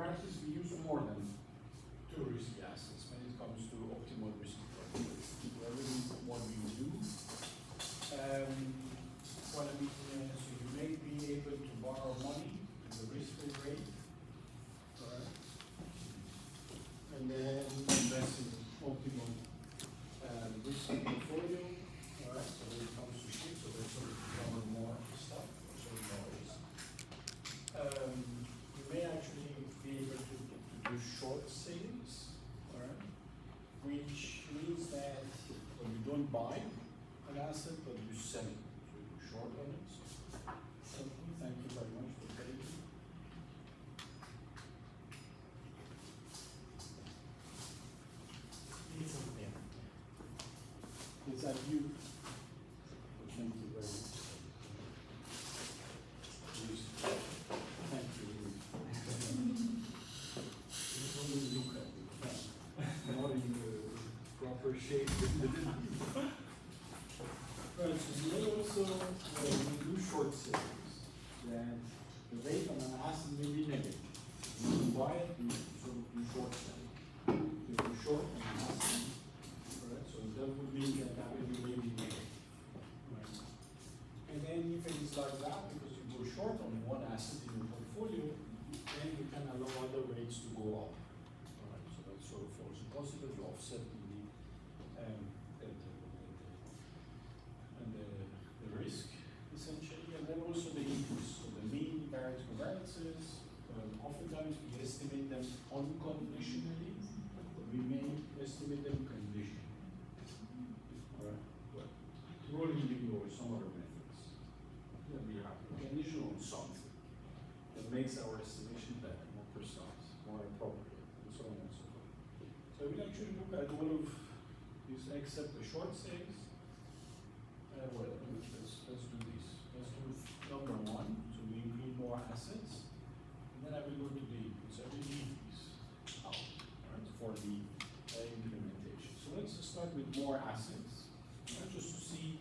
practice, we use more than two risky assets when it comes to optimal risk profile. What we do. So you may be able to borrow money at the risk-free rate, right? And then invest in optimal risk portfolio, all right? So when it comes to ships, so there's sort of cover more stuff, so more risk. You may actually be able to do short sales, all right? Which means that when you don't buy an asset, but you sell it, so you short on it. So thank you very much for paying. It's okay. Is that you? Thank you very much. Please. Thank you. You always look at me. Not in the proper shape. Right, so you may also, when you do short sales, then the rate on an asset may be negative. If you buy it, you sort of do short sell. If you short on an asset, right, so that would mean that that will be maybe negative. Right? And then if it is like that, because you go short on one asset in your portfolio, then you can allow other rates to go up. Right? So that sort of falls positive, you offset the risk, essentially, and then also the increase. So the mean variance covariances, oftentimes we estimate them unconditionally, but we may estimate them conditionally. All right. Well, rolling in or some other methods that we have conditional on something that makes our estimation better, more precise, more appropriate, and so on and so forth. So we actually look at all of these except the short sales. Well, let's do this. Let's do number one. So we include more assets. And then I will go to the inputs. I will leave these out, right, for the implementation. So let's start with more assets, right, just to see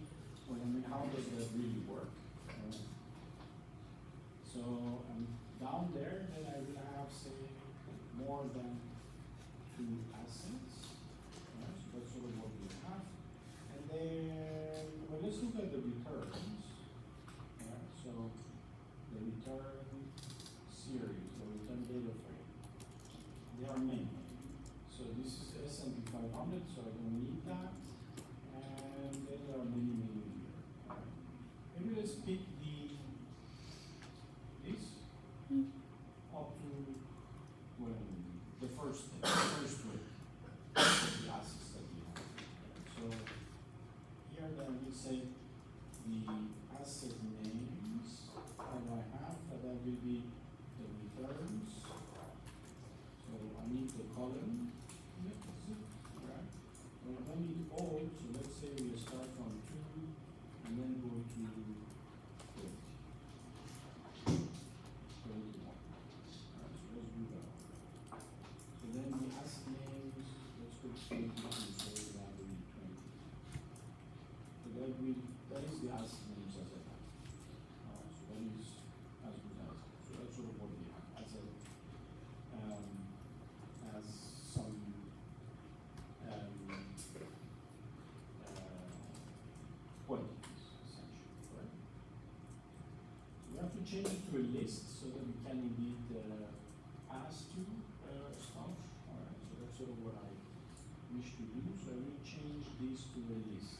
how does that really work. So down there, then I will have, say, more than two assets. Right, so that's sort of what we have. And then, well, let's look at the returns. Right, so the return series, the return data frame. There are many. So this is S&P 500, so I don't need that. And then there are many here. Right. Maybe let's pick this up to, well, the first way, the assets that we have. So here then we say the asset names that I have, that will be the returns. So I need the column, right? Well, I don't need all, so let's say we start from 2 and then go to 30. 31. Alright, so let's do that. So then the asset names, let's go to 20 and say that will be 20. So that is the asset names as I have. Alright, so that is as good as. So that's sort of what we have as some quantities, essentially, right? So we have to change it to a list so that we can indeed pass to stuff. Alright, so that's sort of what I wish to do. So I will change this to a list.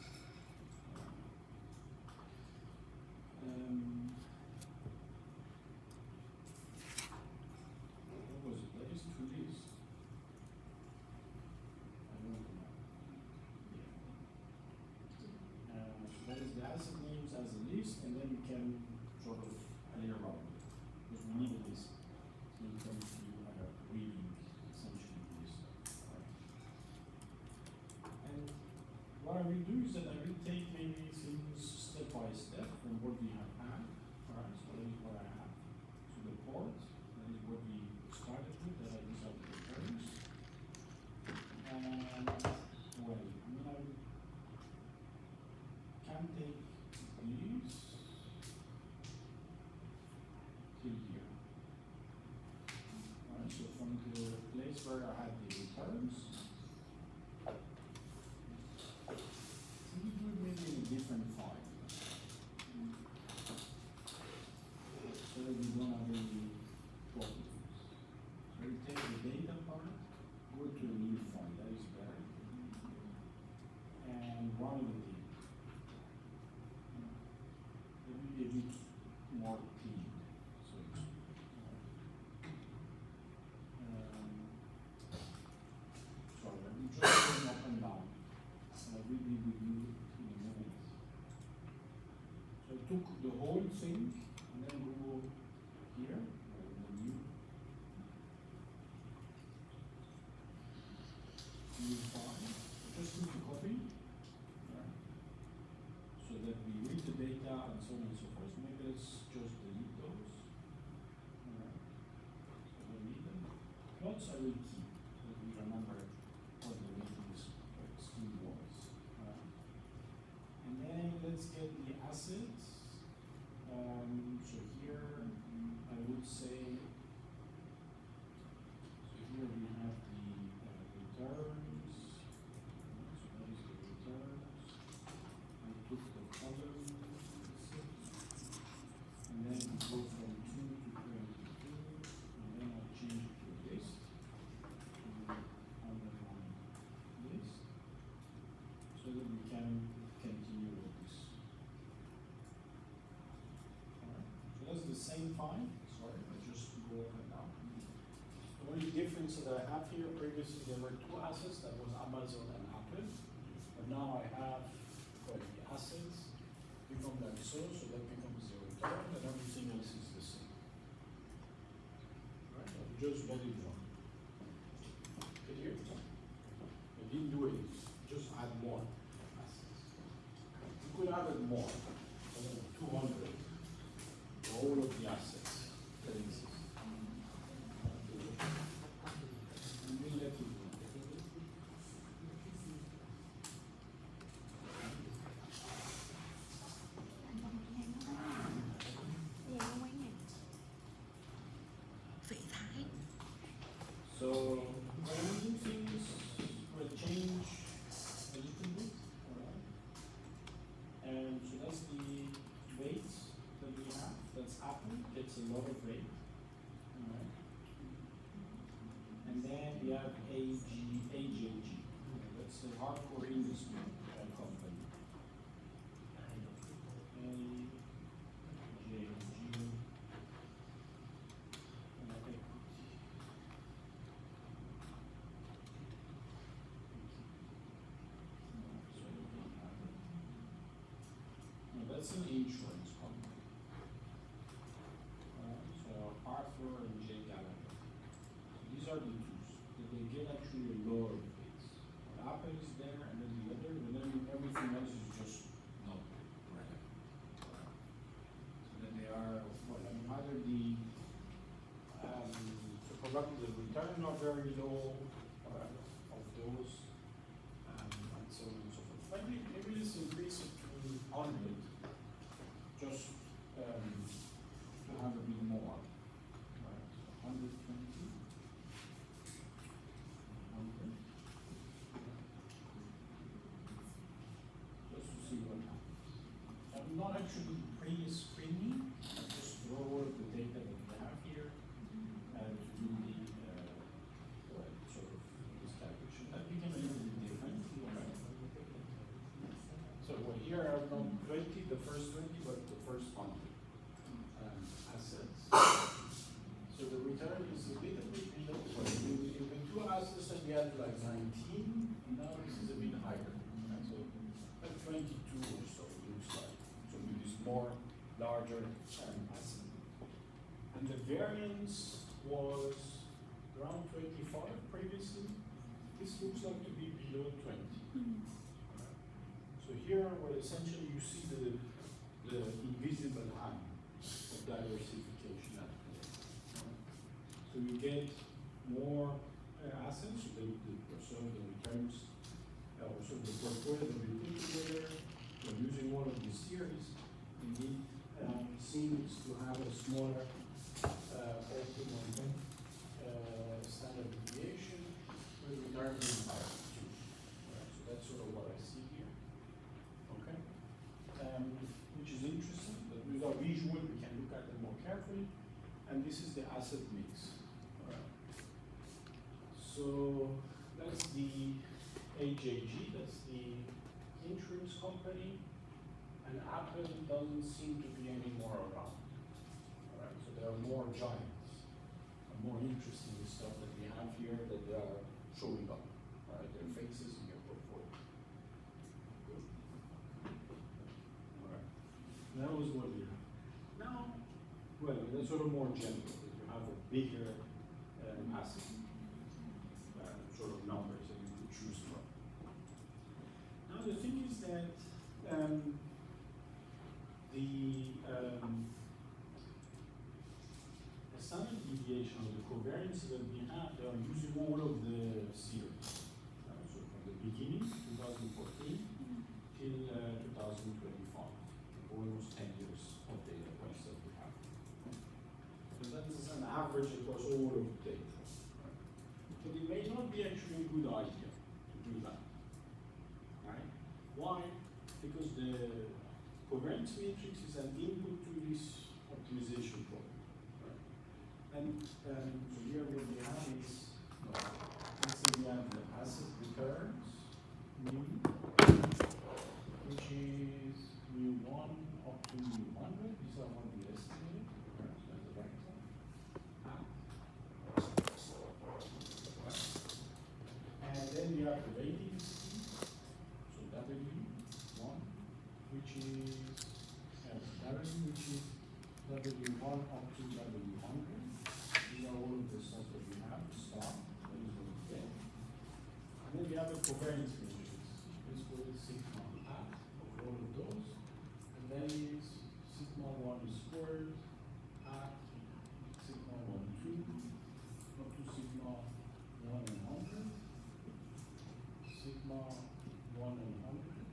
What was it? That is to list. I don't know. Yeah. So that is the asset names as a list, and then we can sort of play around with it. Because we need a list in terms of reading essentially this stuff. Right? And what I will do is that I will take maybe things step by step from what we have had. Alright, so that is what I have. So the port, that is what we started with, that are these are the returns. And well, I mean I can take these till here. Alright, so the whole thing, and then go here, or the new file. Just need to copy, right? So that we read the data and so on and so forth. Maybe let's just delete those. Alright. So we need them. Plots I will keep, so we remember what the rating scheme was. And then let's get the assets. So here I would say, so here we have the returns. So that is the returns. I took the column, and then we go from 2 to 22, and then I change it to a list. Underline list, so that we can continue with this. Alright, so that's the same file. Sorry, I just go up and down. The only difference that I have here, previously there were two assets, that was Amazon and Apple. But now I have the assets become like so that becomes the return, and everything else is the same. Right? I just let it run. Did you hear it? I didn't do it, just add more assets. You could have it more, 200, for all of the assets that exist. And we let it run. So, remaining things will change a little bit, alright? And so that's the weights that we have. That's Apple, it's a lot of weight, alright? And then we have AJG, that's the hardcore industry company. AJG. That's an insurance company. So Arthur and J. Gallagher. These are the two. They get actually a lower rates. Apple is there, and then the other, and then everything else is just not relevant. So then they are, well, I mean, either the probably the return are very low of those, and so on and so forth. Maybe let's increase it to 100. Just to have a bit more, right? 120, 100, just to see what happens. I'm not actually pre-screening, I just throw all the data that we have here to do the sort of this calculation. That became a little bit different. Right? So well, here I have not 20, the first 20, but the first 100 assets. So the return is a little bit below. In the two assets that we had like 19, and now this is a bit higher. Right? So like 22 or so it looks like. So with this more larger asset. And the variance was around 25 previously. This looks like to be below 20. So here, where essentially you see the invisible hand of diversification at play. So you get more assets, so the returns, so the portfolio that we put together, using one of these series, indeed seems to have a smaller optimum standard deviation with returns being higher too. Right, so that's sort of what I see here. Okay, which is interesting. But with our visual, we can look at them more carefully. And this is the asset mix. All right. So that's the AJG. That's the insurance company. And Apple doesn't seem to be any more around. All right. So there are more giants, and more interesting stuff that we have here that they are showing up. All right. Their faces in your portfolio. Good. All right. That was what we have. sort of more general, that you have a bigger asset, sort of numbers that you could choose from. Now the thing is that the standard deviation or the covariance that we have, they are using all of the series. So from the beginning, 2014, till 2025, almost 10 years of data points that we have. So that is an average across all of the data. Right? But it may not be actually a good idea to do that. Right? Why? Because the covariance matrix is an input to this optimization problem. Right? And so here what we have is, let's say we have the asset returns, mean, which is mu1 up to mu100. These are what we estimated. Right? So that's the right one. And then we have the weighting scheme. So W1, which is W, which is W1 up to W100. These are all of the stuff that we have, the star. That is what we get. And then we have a covariance matrix. Let's call it sigma hat of all of those. And then is sigma 1 squared at sigma 1, 2 up to sigma 1 and 100. Sigma 1 and 100.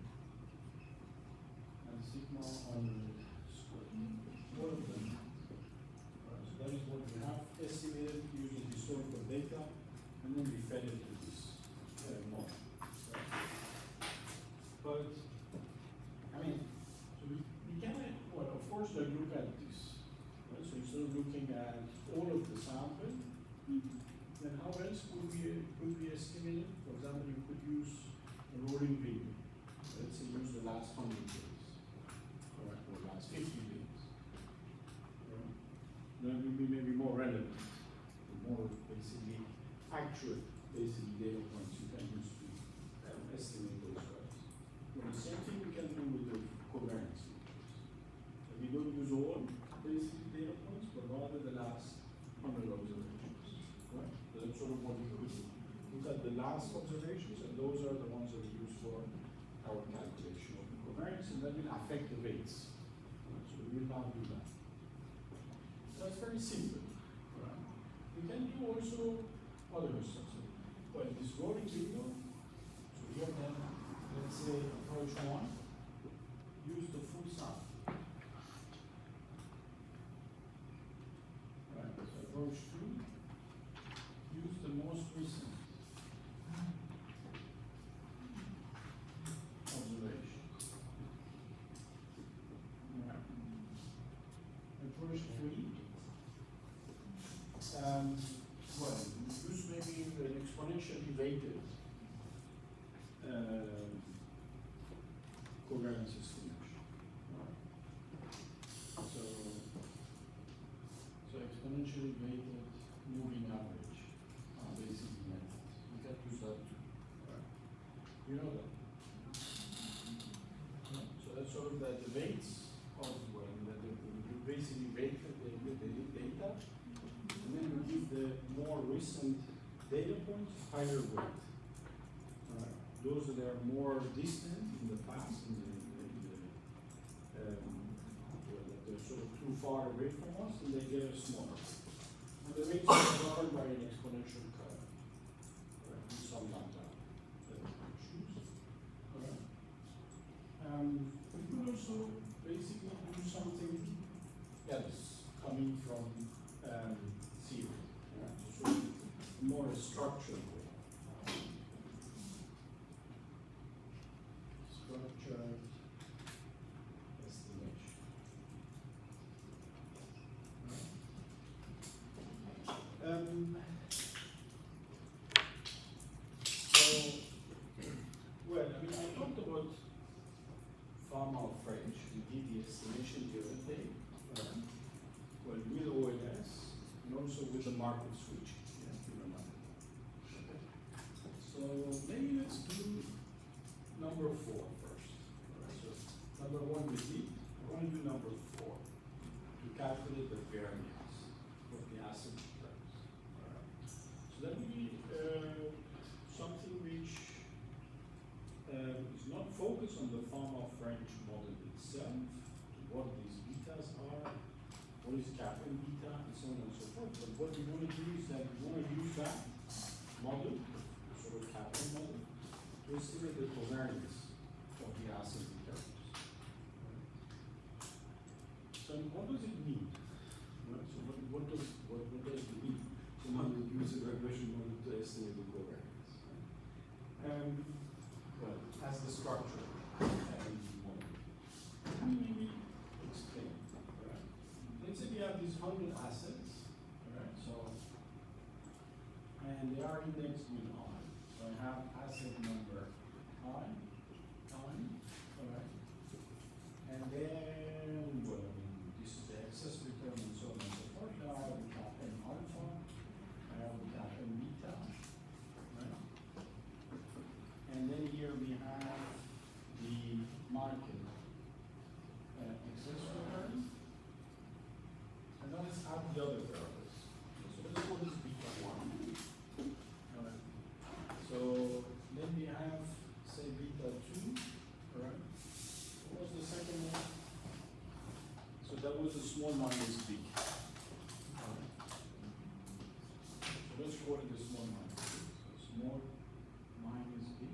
And sigma 100 squared. All of them. Right, so that is what we have estimated using historical data, and then we fed it to this model. Right? But, I mean, so we can, well, of course, like look at this. Right? So instead of looking at all of the sample, then how else could we estimate it? For example, you could use a rolling period. Let's say use the last 100 days, correct, or last 50 days. Right? That would be maybe more relevant, more basically accurate, basically data points you can use to estimate those values. Well, the same thing we can do with the covariance matrix. So we don't use all basically data points, but rather the last 100 observations. Right? So that's sort of what we could do. Look at the last observations, and those are the ones that we use for our calculation of the covariance, and that will affect the weights. Right? So we will not do that. So it's very simple. Right? We can do also other stuff. So, well, this rolling window, so here then, let's say approach 1, use the full sample. Right? So approach 2, use the most recent observations. Right. Approach 3, well, use maybe an exponentially weighted covariance estimation. Right. So exponentially weighted moving average, basically methods. You can use that too. Right. You know that. Yeah. So that's sort of the weights of well, you basically weight the data, and then you give the more recent data points higher weight. Right. Those that are more distant in the past, well, that they're sort of too far away from us, and they get smaller. And the weights are governed by an exponential curve. Right. With some lambda that we can choose. Right. We could also basically do something else coming from theory. Right. So more a structured way. Structured estimation. So, well, I mean, I talked about Farmer French. We did the estimation the other day. Well, with OLS and also with the market switch. Yeah, you remember. Okay. So maybe let's do number 4 first. Alright, so number 1 we did. I want to do number 4 to calculate the variance. focus on the Fama French model itself, what these betas are, what is kappa and beta, and so on and so forth. But what we want to do is that we want to use that model, the sort of kappa model, to estimate the covariance of the acid returns. So what does it mean? Right? So what does it mean? Someone would use a regression model to estimate the covariance. Well, as the structure model. Let me maybe explain. Right? Let's say we have these 100 assets, right? So, and they are indexed with I. So I have asset number I, alright? And then, well, I mean, this is the excess return and so on and so forth. Now I have the kappa and alpha, I have the kappa and beta, right? And then here we have the market excess return. And now let's add the other variables. So this one is beta 1. Alright. So then we have, say, beta 2. Alright. What was the second one? So that was a small minus b. Alright. So let's call it a small minus b. So small minus b,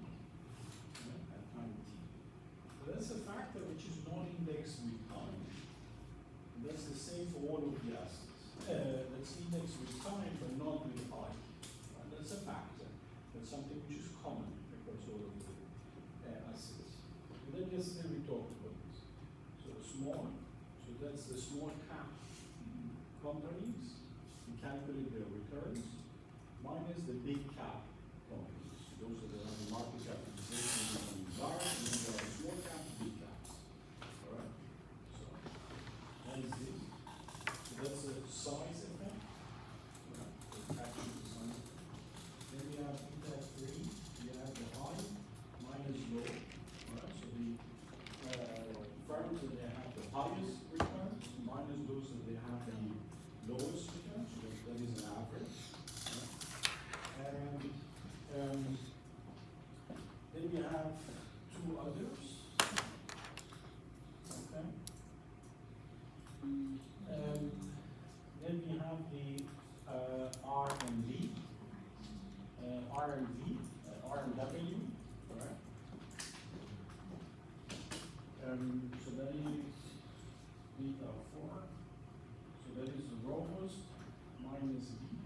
right, at time t. So that's a factor which is not indexed with time. And that's the same for all of the assets. That's indexed with time, but not with I. Right? That's a factor. That's something which is common across all of the assets. And then yesterday we talked about this. So small, so that's the small cap companies. We calculate their returns minus the big cap companies. Those are the market capitalization companies are, and then there are small cap, big caps. All right. So that is this. So that's a size effect. Right. So capture the size. Then we have beta 3. We have the high minus low. All right. So the firms that they have the highest returns minus those that they have the lowest returns. So that is an average. Right. And then we have two others. Okay. Then we have the R and V, R and V, R and W. Right. So that is beta 4. So that is the robust minus weak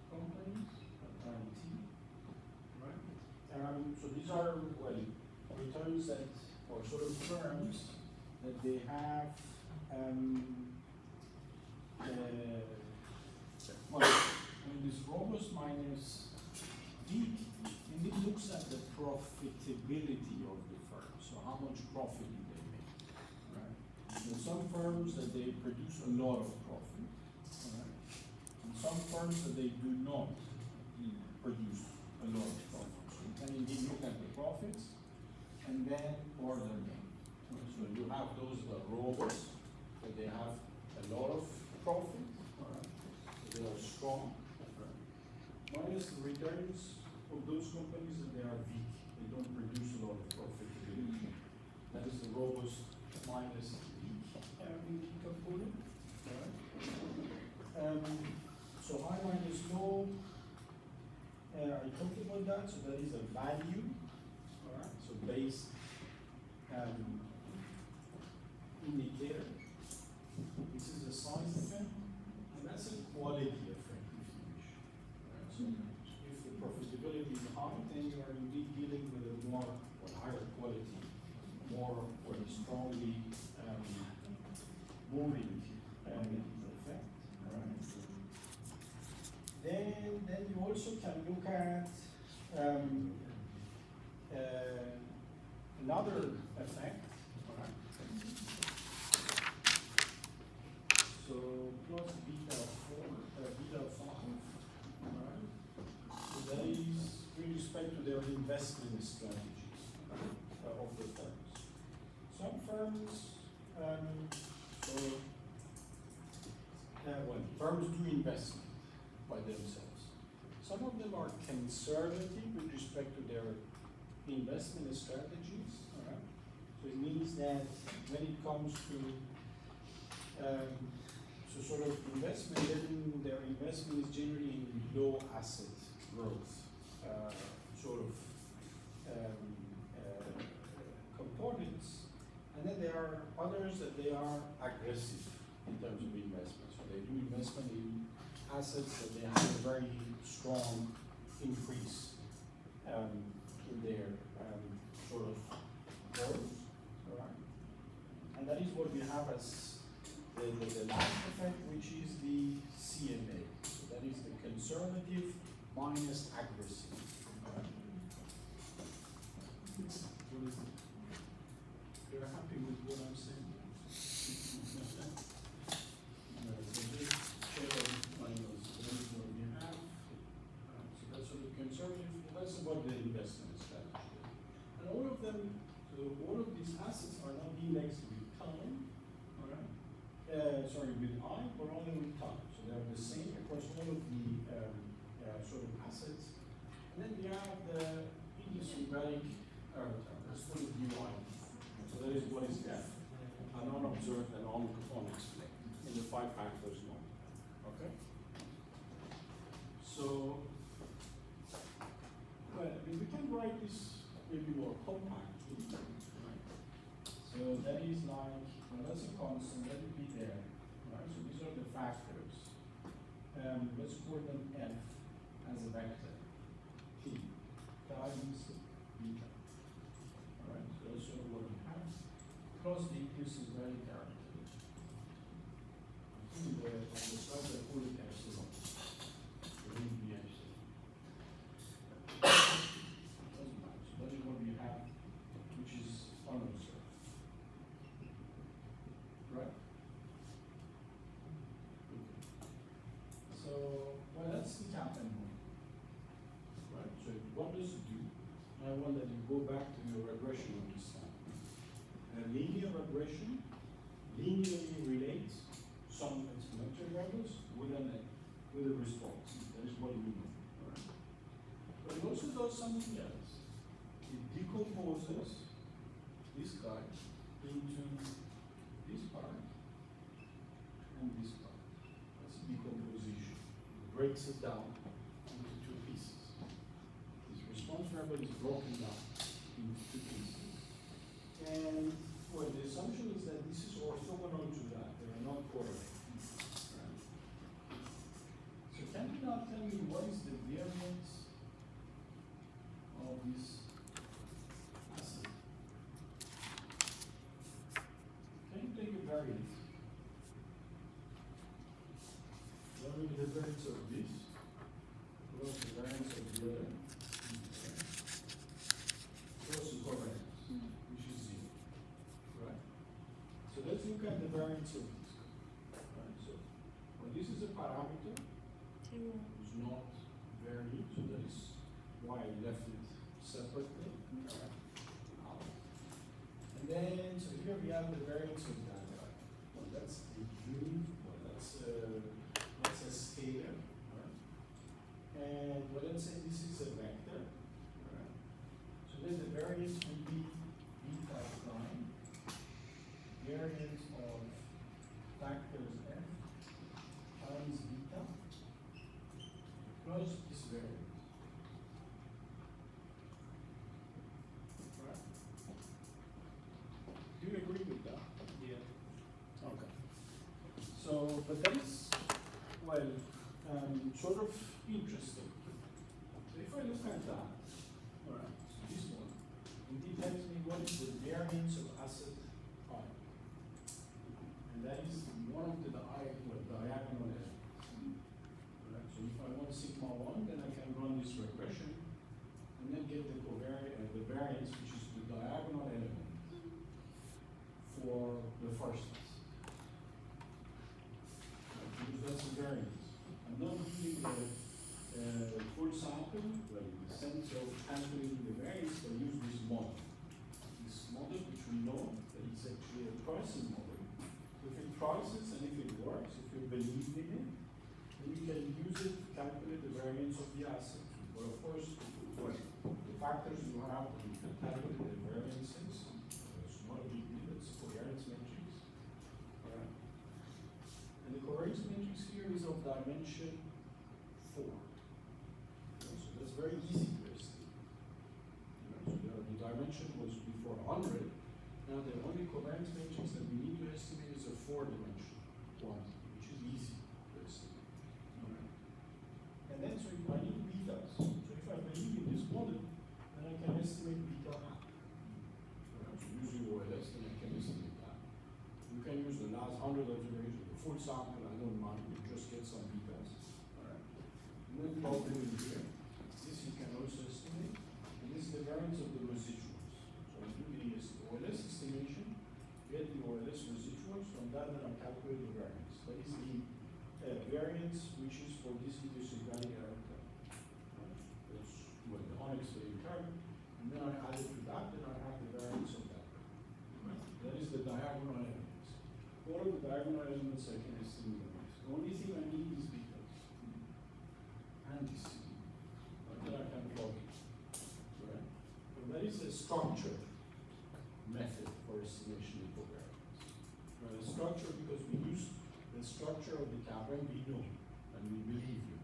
companies at time t. Right. So these are, well, returns that, or sort of firms that they have, well, I mean, this robust minus weak, and it looks at the profitability of the firm. So how much profit do they make, right? And some firms that they produce a lot of profit, right? And some firms that they do not produce a lot of profit. So you can indeed look at the profits and then order them. So you have those that are robust, that they have a lot of profit, right? So they are strong. Right? Minus the returns of those companies that they are weak. They don't produce a lot of profitability. That is the robust minus weak component. Right? So high minus low. I talked about that. So that is a value. All right. So base indicator. This is a size effect, and that's a quality effect, if you wish. Right? So if the profitability is high, then you are indeed dealing with a more or higher quality, more or strongly moving effect. Right? Then you also can look at another effect. Right? So plus beta 4, beta 5. Right? So that is with respect to their investment strategies of the firms. Some firms, firms do investment by themselves. Some of them are conservative with respect to their investment strategies, all right? So it means that when it comes to sort of investment, then their investment is generally in low asset growth sort of components. And then there are others that they are aggressive in terms of investment. So they do investment in assets that they have a very strong increase in their sort of growth, all right? And that is what we have as the last effect, which is the CMA. So that is the conservative minus aggressive. All right? What is it? You're happy with what I'm saying? So just check my notes. So that is what we have. So that's sort of conservative. That's about the investment strategy. And all of them, so all of these assets are not indexed with time, all right? Sorry, with I, but only with time. So they're the same across all of the sort of assets. And then we have the idiosyncratic that's full of UI. So that is what is there. And unobserved and unexplained in the 5 factors model. Okay? So, well, I mean, we can write this maybe more compactly, right? So that is like, well, that's a constant, let it be there, right? So these are the factors. Let's call them F as a vector, T, times beta. All right, so that's sort of what we have, plus the idiosyncratic character. On the slide I call it epsilon. It will be epsilon. Doesn't matter. So that is what we have, which is unobserved. Right? Okay. So, well, that's the Kaplan model. Right? So, what does it do? I want that you go back to your regression on this slide. A linear regression linearly relates some exponential values with a response. That is what it means. Right? But it also does something else. It decomposes this guy into this part and this part. That's a decomposition. It breaks it down into 2 pieces. This response variable is broken down into 2 pieces. And well, the assumption is that this is orthogonal to that. They are not correlated. Right? So can you now tell me what is the variance of this asset? Can you take a variance? What will be the variance of this? Plus the variance of the other? Plus the covariance, which is 0. Right? So let's look at the variance of this. Right? So well, this is a parameter. It's not varying, so that is why I left it separately. Right? And then, so here we have the variance of that guy. Well, that's the U, well, that's a scalar. Right? And well, let's say this is a vector. Right? So then the variance would be beta prime, variance of factors F times beta plus this variance. Right? Do you agree with that? Yeah. Okay. So, but that is, well, sort of interesting. So if I look at that, all right, so this one, it tells me what is the variance of asset I. And that is one of the diagonal elements. Right? So if I want sigma 1, then I can run this regression and then get the variance, which is the diagonal element for the first asset. Right? Because that's the variance. I'm not doing the full sample, well, in the sense of calculating the variance, but use this model. This model, which we know that it's actually a pricing model. If it prices and if it works, if you believe in it, then you can use it to calculate the variance of the asset. But of course, well, the factors you have to calculate the variances, it's not here is of dimension 4. Okay, so that's very easy to estimate. So the dimension was before 100. Now the only covariance matrix that we need to estimate is a 4-dimensional quantity, which is easy to estimate. Alright. And then so I need betas. So if I believe in this model, then I can estimate beta. Alright, so using OLS, then I can estimate that. You can use the last 100 observations, the full sample, I don't mind, you just get some betas. Alright. And then plug them in here. This you can also estimate. And this is the variance of the residuals. So I do the OLS estimation, get the OLS residuals, from that then I calculate the variance. That is the variance which is for this idiosyncratic error term. That's well, the unexplained term. And then I add it to that, then I have the variance of that. That is the diagonal elements. All of the diagonal elements I can estimate the variance. The only thing I need is betas. And this. Then I can plug it. Right? So that is a structure method for estimation of covariance. Now, the structure, because we use the structure of the kappa and we know, and we believe you.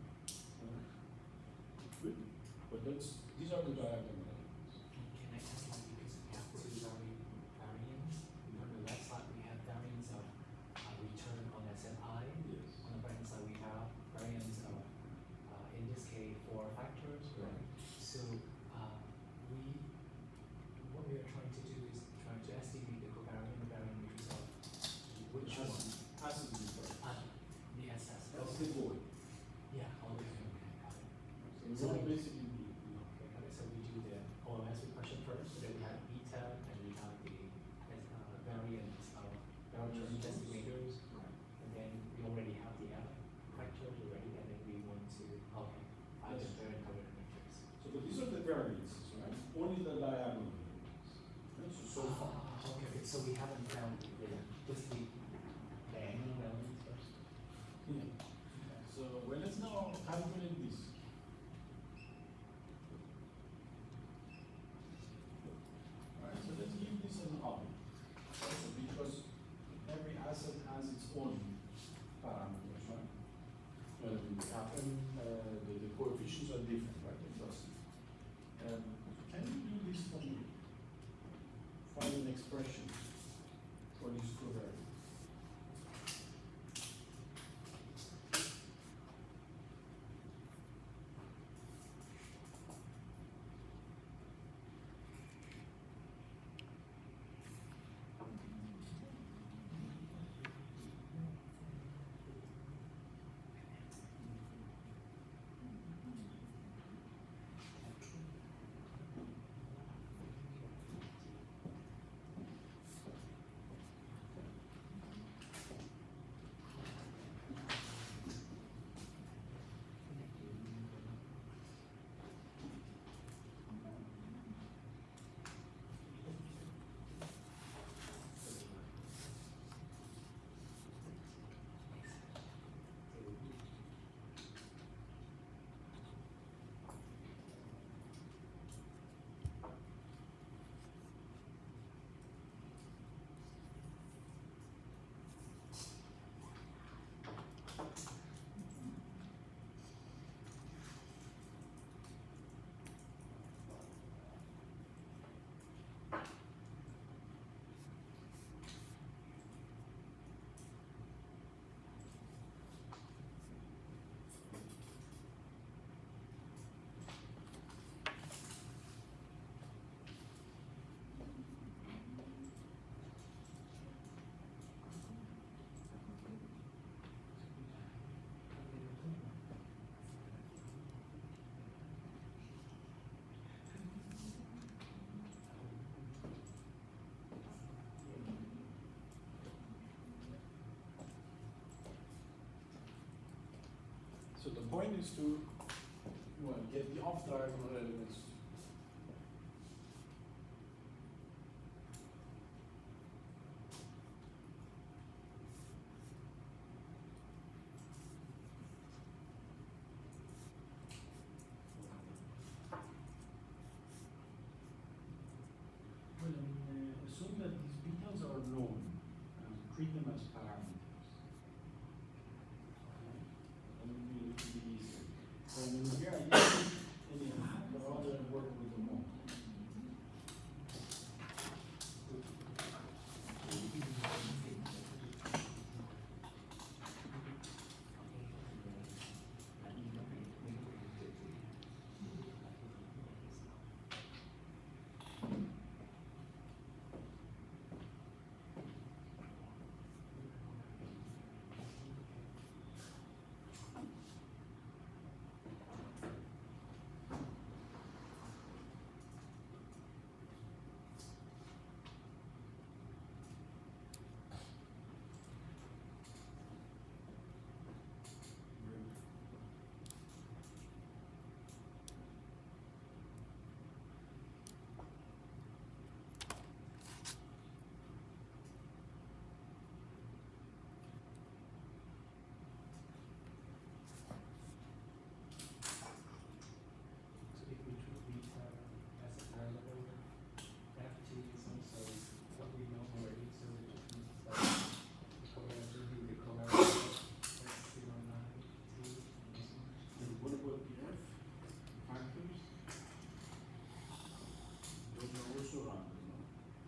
Good. But these are the diagonal elements. Can I ask you, because we have two variants, on the left side we have variance of return on SNI. Yes. On the right hand side we have variance of, in this case, 4 factors. Right. So what we are trying to do is trying to estimate the covariant matrix of which one? Has to be first. The SS. That's the goal. Yeah, okay. So we want to basically be, Okay, so we do the OLS question first, so then we have beta, and we have the variance of variance estimators, and then we already have the factors already, and then we want to, okay, I just variant covariant matrix. So but these are the variances, right? Only the diagonal elements. Right? So far. Okay, so we haven't found just the angle elements first. Yeah. So well, let's now calculate this. Alright, so let's leave this as an object. Also because every asset has its own parameters, right? The coefficients are different, right? Can you do this for me? Find an expression for this covariance. So the point is to get the off diagonal elements. Well, assume that these betas are known and treat them as parameters.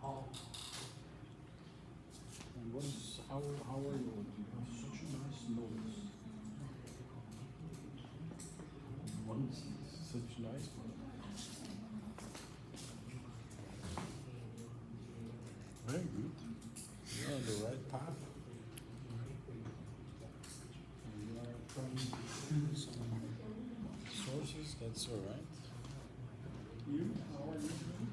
Paul. And what is, how are you? You have such a nice nose. One is such nice one. Very good. You're on the right path. And you are from some sources, that's all right. You, how are you doing?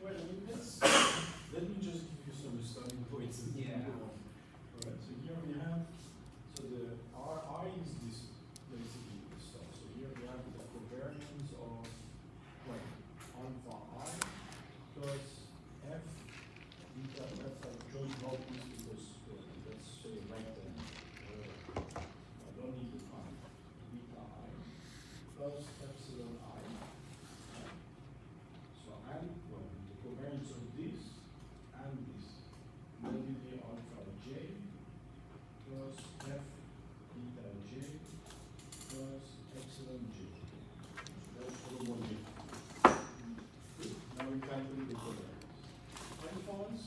Well, I mean, let me just give you some starting points. Yeah. Alright, so here we have, so our I is this, basically this stuff. So here we have the covariance of, well, alpha I plus F beta left. I chose not this because let's say rectangle, whatever. I don't need the time. Beta I plus epsilon I. So and, well, the covariance of this and this will be the alpha j plus f beta j plus epsilon j. So that's for one j. Good. Now we calculate the covariance. Alphas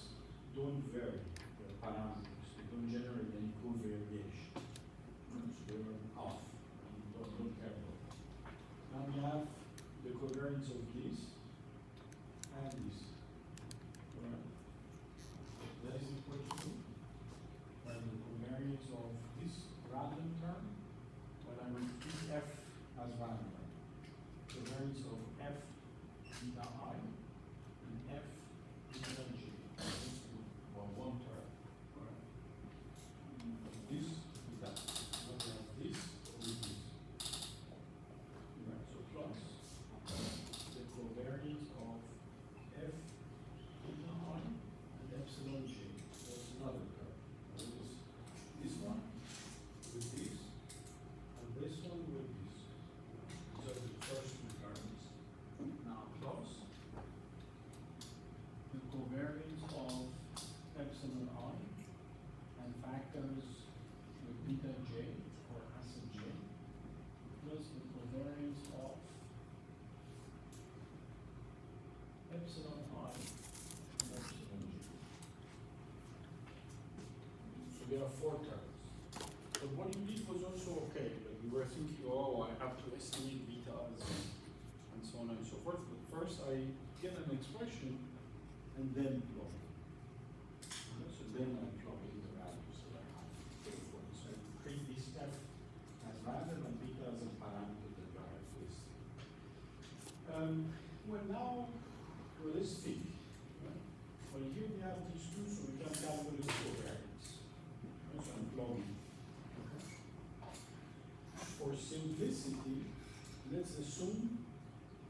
don't vary their parameters. They don't generate any covariation. So they're off. Don't care about that. Now we have the covariance of this and this. Alright. That is equal to and the covariance of this random term when I repeat f as random. Covariance of f beta I and f beta j. Well, one term. Alright. This is that. Now we have this with this. Alright, so plus the covariance of f beta I and epsilon j. That's another term. Now this one with this and this one with this. These are the first two terms. Now plus the covariance of epsilon I and factors with beta j or acid j plus the covariance of epsilon I and epsilon j. So there are four terms. But what you did was also okay. Like you were thinking, oh, I have to estimate betas and so on and so forth. But first I get an expression and then plug. So then I plug in the values that I have to pay for. So I create this f as random and beta as a parameter that I have to estimate. Well now, well, let's think. Right? Well, here we have these two, so we can calculate the covariance. Right? So I'm plugging. Okay. For simplicity, let's assume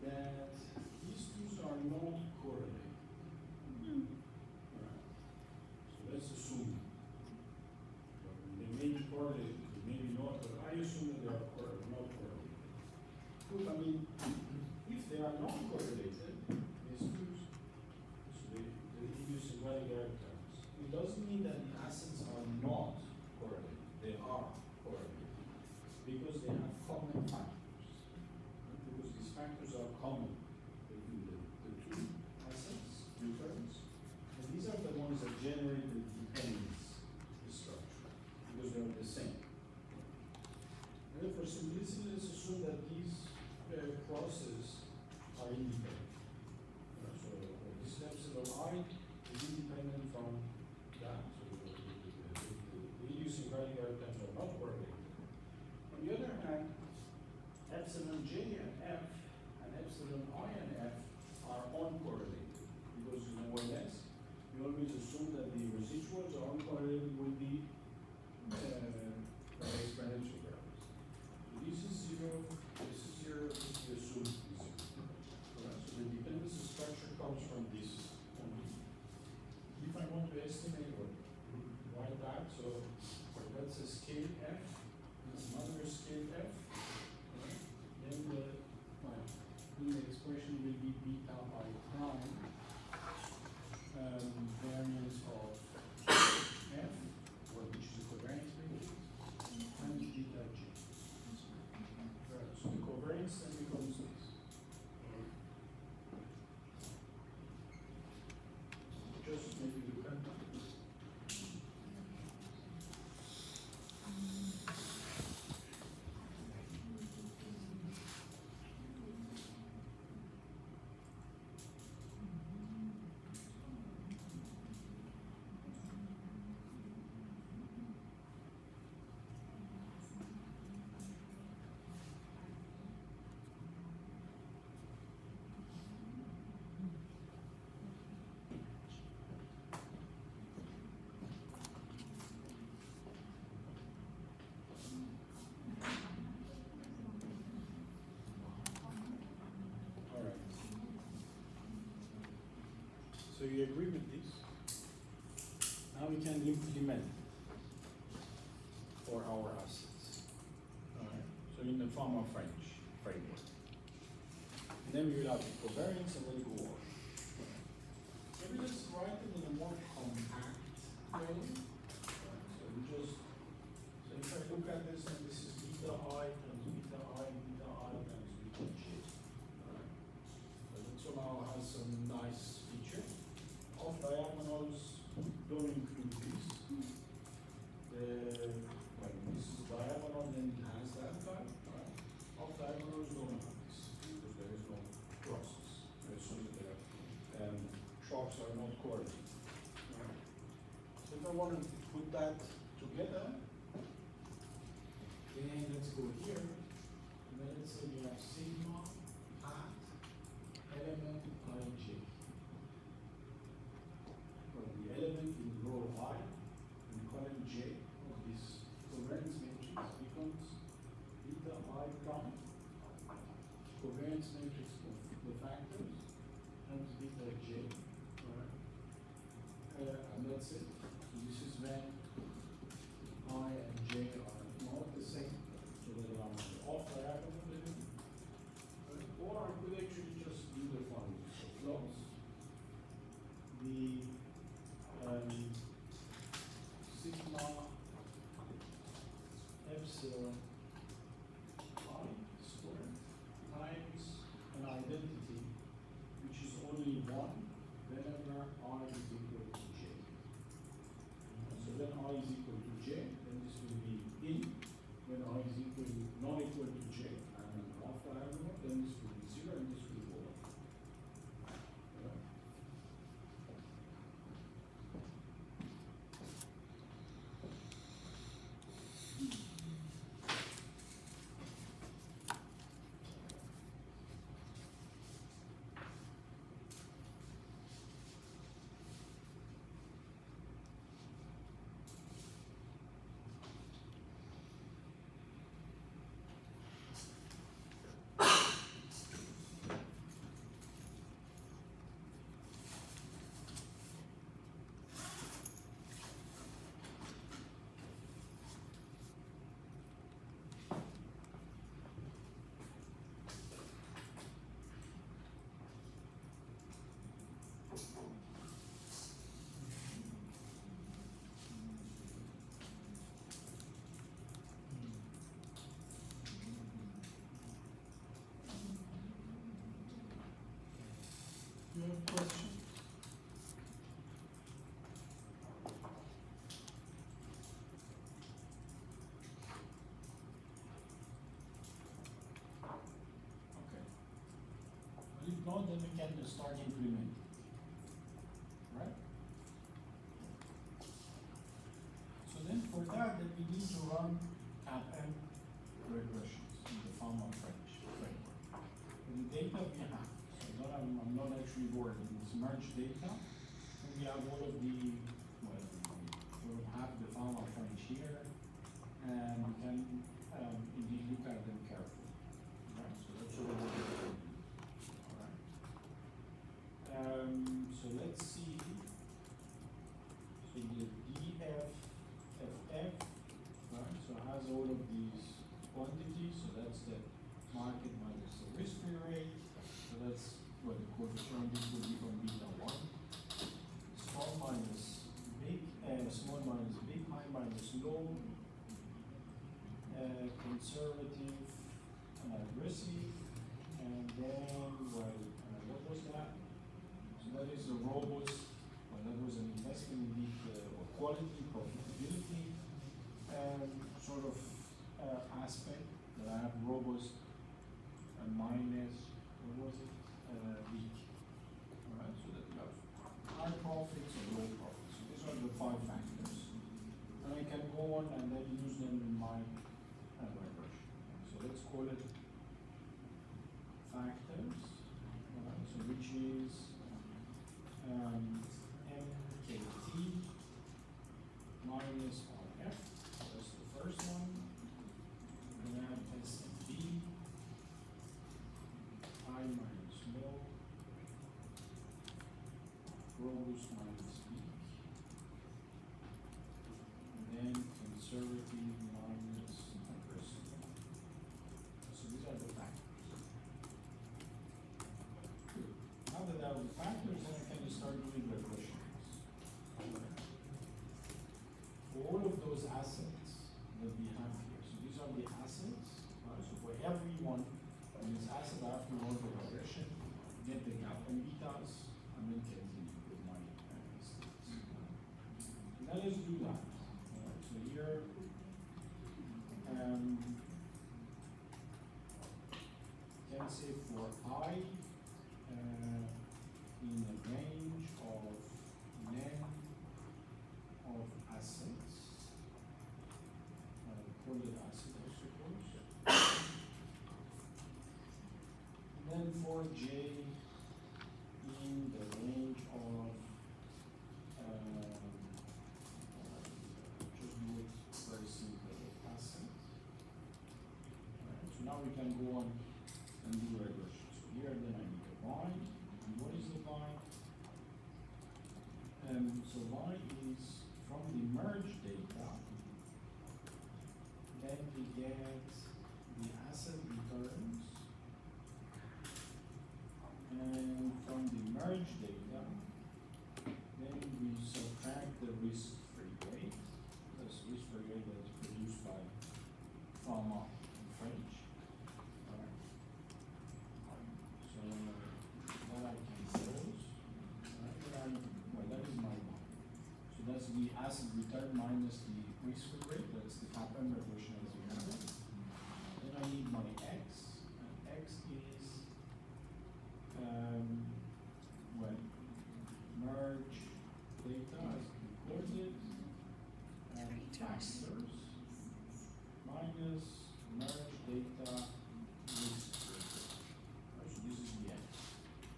that these two are not correlated. Right. So let's assume they may be correlated, they may be not, but I assume that they are not correlated. Good, I mean, if they are not correlated, these two, so the idiosyncratic terms, it doesn't mean that the acids are not correlated. They are correlated because they have common factors. Right? Because these factors are common between the two acids, terms, and these are the ones that generate the dependence structure because they are the same. And for simplicity, let's assume that these crosses are independent. So this epsilon I is independent from that. So the idiosyncratic terms are not correlated. On the other hand, epsilon j and f and epsilon I and f are uncorrelated because in OLS we always assume that the residuals are uncorrelated with the exponential values. So this is 0, this is 0, this is assumed to be 0. Alright, so the dependency structure comes from this only. If I want to estimate or write that, so that's a scale f, that's another scale f, right? Then the expression will be beta I prime variance of f, which is the covariance relation, times beta So you agree with this? Now we can implement for our assets. Alright, so in the form of French framework. And then we will have the covariance and then go on. Maybe let's write it in a more compact way. So we just, so if I look at this and this is beta I times beta I times beta J. Alright. So that somehow has some nice feature. Off diagonals don't include this. When this is diagonal, then it has that type. Right? Off diagonals don't have this because there is no crosses. So the shocks are not correlated. Right? So if I want to put that together, then let's go here. And then let's say we have sigma at element ij. Well, the element in row I in column J of this covariance matrix becomes beta I prime, covariance matrix of the factors, times beta J. Alright. And that's it. So this is when I and J are not the same. So that I'm off diagonal element. Or I could actually just do the following. So plus the sigma epsilon I squared times an identity which is only one whenever I is equal to J. So when I is equal to J, then this will be in. When I is equal to not equal to J and an off diagonal, then this will be 0 and this will go up. Yeah. You have questions? Okay. Well, if not, then we can just start implementing. Right? So then for that we need to run CAPM regressions in the form of French framework. And the data we have, so I'm not actually worried, it's merged data. And we have all of the, well, we have the form of French here, and we can indeed look at them carefully. Right? So that's all we're going to do. All right. So let's see. So the DFFF, right? So it has all of these quantities. So that's the market minus the risk-free rate. So that's what the coefficient this will be from beta 1. Small minus big, small minus big, high minus low, conservative and aggressive, and then, well, what was that? So that is a robust, well, that was an investment indeed, or quality, profitability, sort of aspect that I have robust and minus, what was it? Weak. Alright, so that you have high profits or low profits. So these are the 5 factors. And I can go on and then use them in my regression. So let's call it factors. Alright, so which is MKT minus RF. That's the first one. And then SB. High minus low, rho gross minus weak. And then conservative minus aggressive. So these are the factors. Good. Now that I have the factors, then I can start doing regressions. For all of those assets that we have here, so these are the assets, right? So for every one of these assets, I have to run the regression, get the kappa and betas, and then continue with my estimates. Now let's do that. Alright, so here, can say for I in a range of n of assets, call it asset, I suppose. And then for j in the range of just do it very simple, assets. Alright, so now we can go on and do regression. So here then I need a y. And what is the y? So y is from the merge data, then we get the asset returns, and from the merge data, then we subtract the risk-free rate. That's risk-free rate that is produced by pharma and French. Alright. So that I can close. Alright, well, that is my one. So that's the asset return minus the risk-free rate. That's the kappa regression as we have it. Then I need my x. And x is well, merge data as recorded and factors minus merge data risk rate. So this is the end.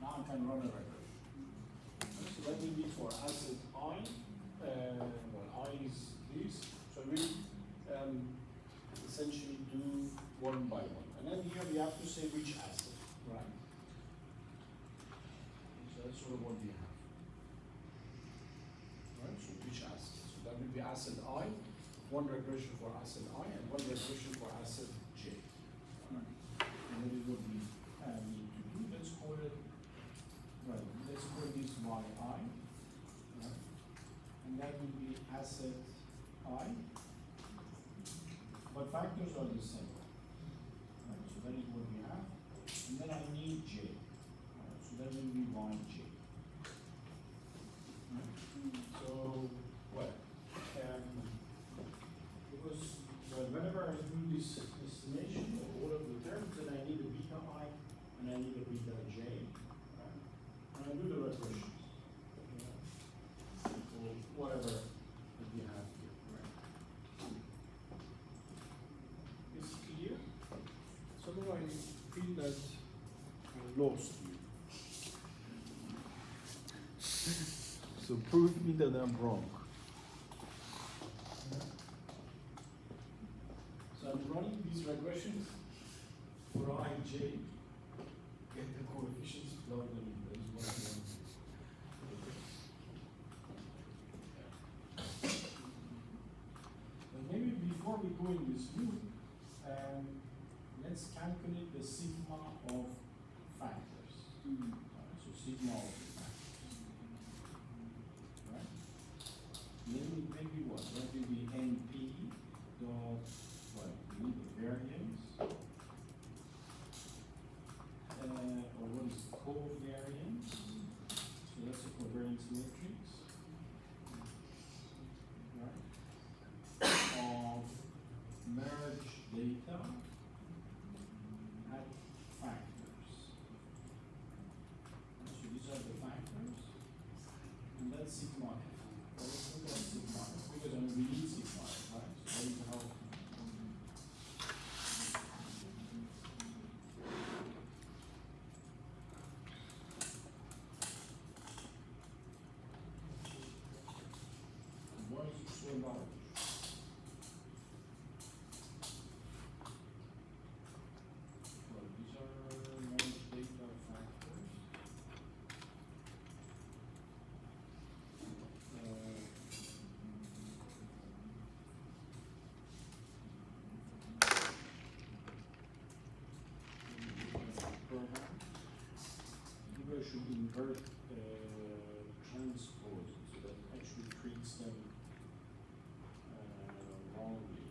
Now I can run a regression. So that will be for asset I. Well, I is this. So we essentially do one by one. And then here we have to say which asset, right? So that's sort of what we have. Right, so which asset? So that will be asset I, one regression for asset I, and one regression for asset J. Right. And that is what we need to do. Let's call it, well, let's call this yi, right? And that will be asset I, but factors are the same. Right, so that is what we have. And then I need J. Right, so that will be yj. Right? So, well, because whenever I do this estimation of all of the terms, then I need a beta I and I need a beta j. Right? And I do the regressions. Or whatever that we have here. Right? Is it clear? Somehow I feel that I lost you. So prove me that I'm wrong. So I'm running these regressions for ij, get the coefficients, plug them in. That is what I want to do. But maybe before we go in this loop, let's calculate the sigma of factors. So sigma of the factors. Right? Maybe what? That will be NP dot, well, we need the variance. Or what is covariance? So that's a covariance matrix. Right? Of merge data at factors. So these are the factors, and that's sigma f. Well, let's look at sigma f because we need sigma f, right? So that is how. Why is it so large? Well, these are merge data factors. program. You guys should invert transpose so that actually treats them wrongly.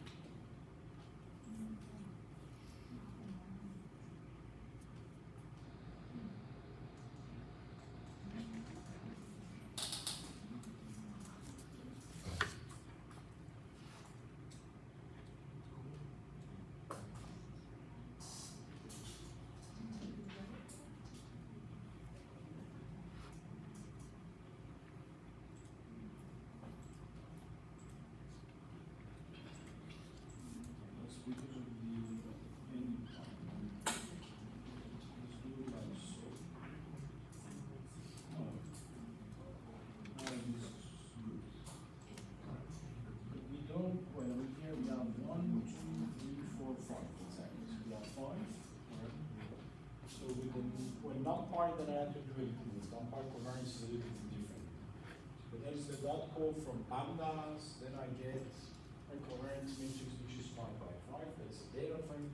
That's because of the end time. Let's do it like so. Oh. Now this is good. But we don't, well, here we have 1, 2, 3, 4, 5 exactly. So we have 5. Alright. So we can, when NumPy, then I have to do it. NumPy covariance is a little bit different. But there is the dot code from pandas, then I get a covariance matrix which is 5 by 5. That's a data frame,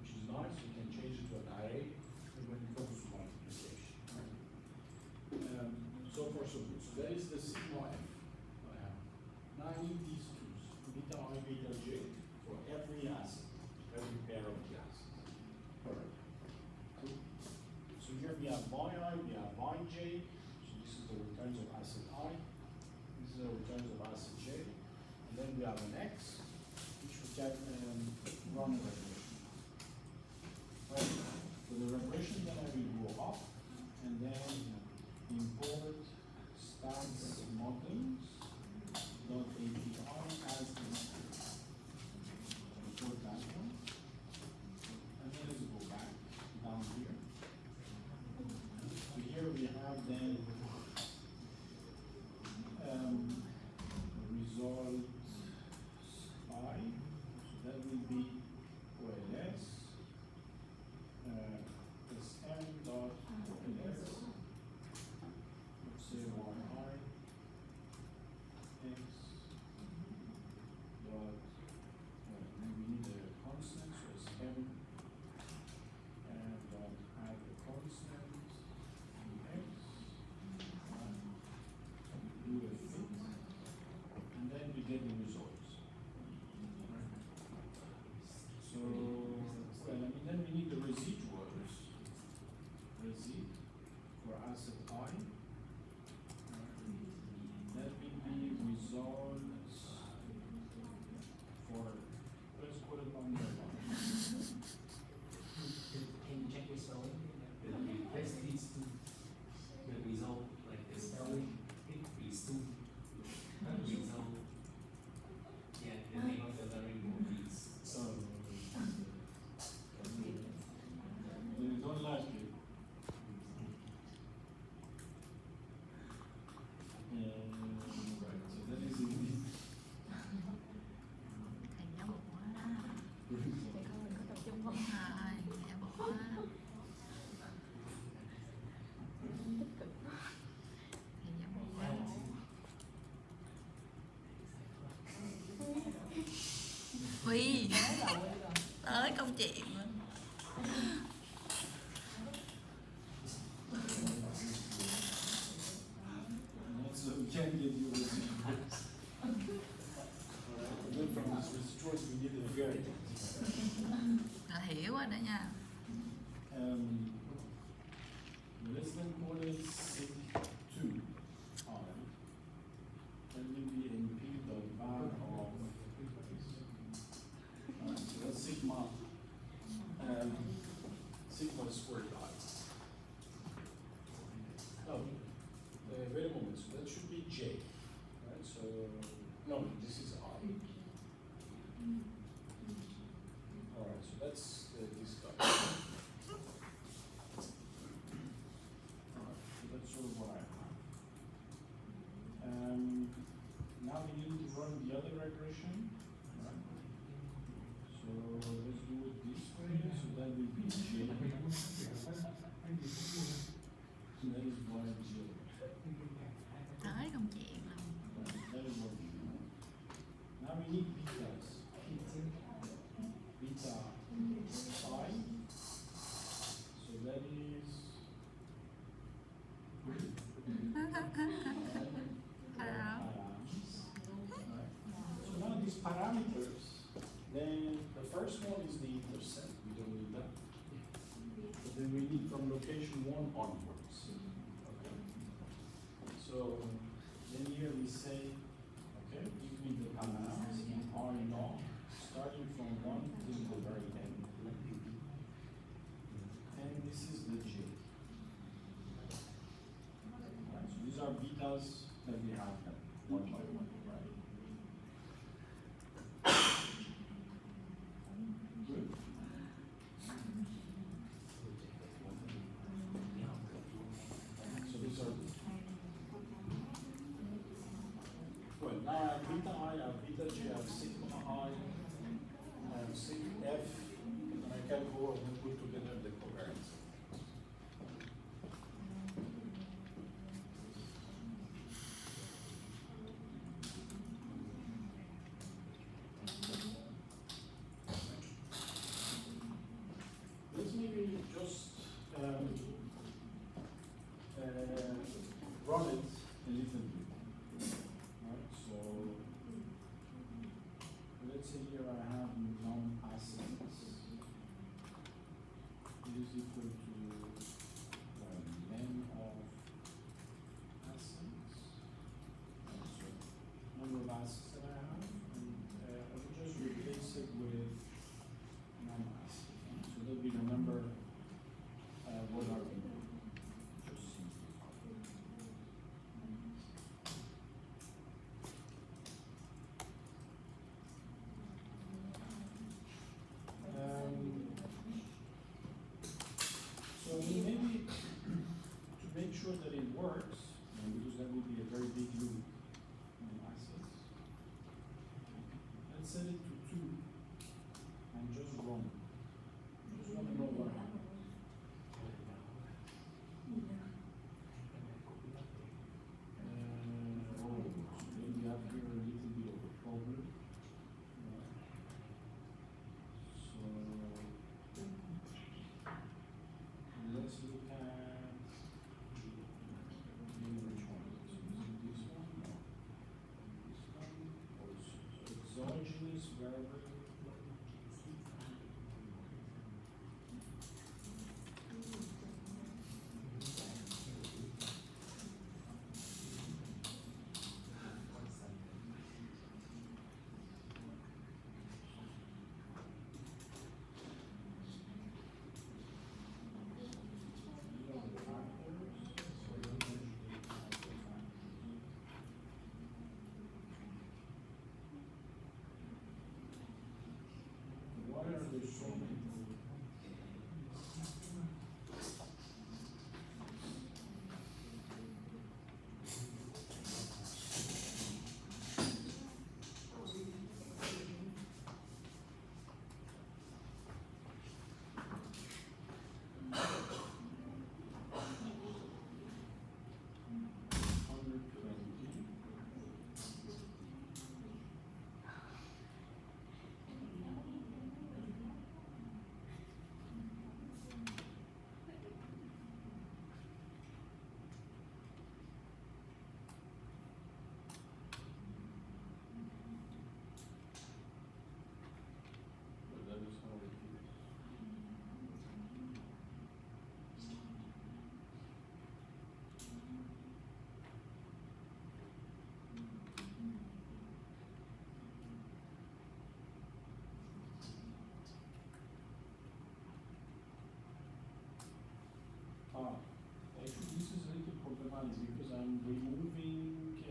which is nice. You can change it to an array when it comes to multiplication. So far so good. So that is the sigma f. Now I need these twos, beta I, beta j, for every asset, every pair of the assets. Alright. Cool. So here we have my I, we have my j. So this is the returns of asset I. This is the returns of asset j. And then we have an x, which we can run a regression. Right. For the regression, then I will go up and then import stats models dot API as this. Import that one. And then let's go back down here. So here we have then result I. So that will be OLS SM dot OLS. Let's say yi x dot we need a constant, so SM and dot add the constant x do a fit and then we get the results. So well, I mean then we need the residuals. Resid for asset I. That will be results for, let's put it on the line. Can you check your spelling? Replace these two. The result, like the spelling, these two. Result. Yeah, the name of the variable is. You don't like it. Right, so that is indeed. Thầy giáo bộ hóa thầy có tập trung không hài thầy bộ hóa tích cực thầy giáo bộ hóa Huy tới công chuyện rồi. So we can give you residuals. Alright, and then from this residuals we need a variable. Là hiểu rồi đó nha. Let's then call it sig2 I. That will be np dot var of. Alright, so that's sigma. Sigma squared I. Oh, wait a moment. So that should be j. Right? So no, this is I. Alright, so that's this guy. Alright, so that's sort of what I have. Now we need to run the other regression. Right? So let's do it this way. So that will be j. And that is y j. Tới công chuyện luôn. That is what we do. Now we need betas. Beta I. So that first one is the intercept, we don't need that. But then we need from location 1 onwards. Okay. So then here we say, okay, give me the commands in R law, starting from 1 till the very end. And this is the J. Right, so these are betas that we have one by one, right? Good. So these are good. Now I have beta I, I have beta J, I have sigma I, I have sigma F, and I can go and put together the covariance. Let's maybe just run it a little bit. Right, so let's say here I have non-assets is equal to len of assets. So number of assets that I have, and I will just replace it with non-assets. So that we remember what are we doing. Just simplify. So maybe to make sure that it works, because that would be a very big loop in assets, let's set it to 2 and just run. Just want to know what happens. Oh, so maybe we have here a little bit of a problem. So let's look at maybe which one. So is it this one? No. This one also. So exogenous variable. Why are there so many? But that is how it is. Actually, this is a little problematic because I'm removing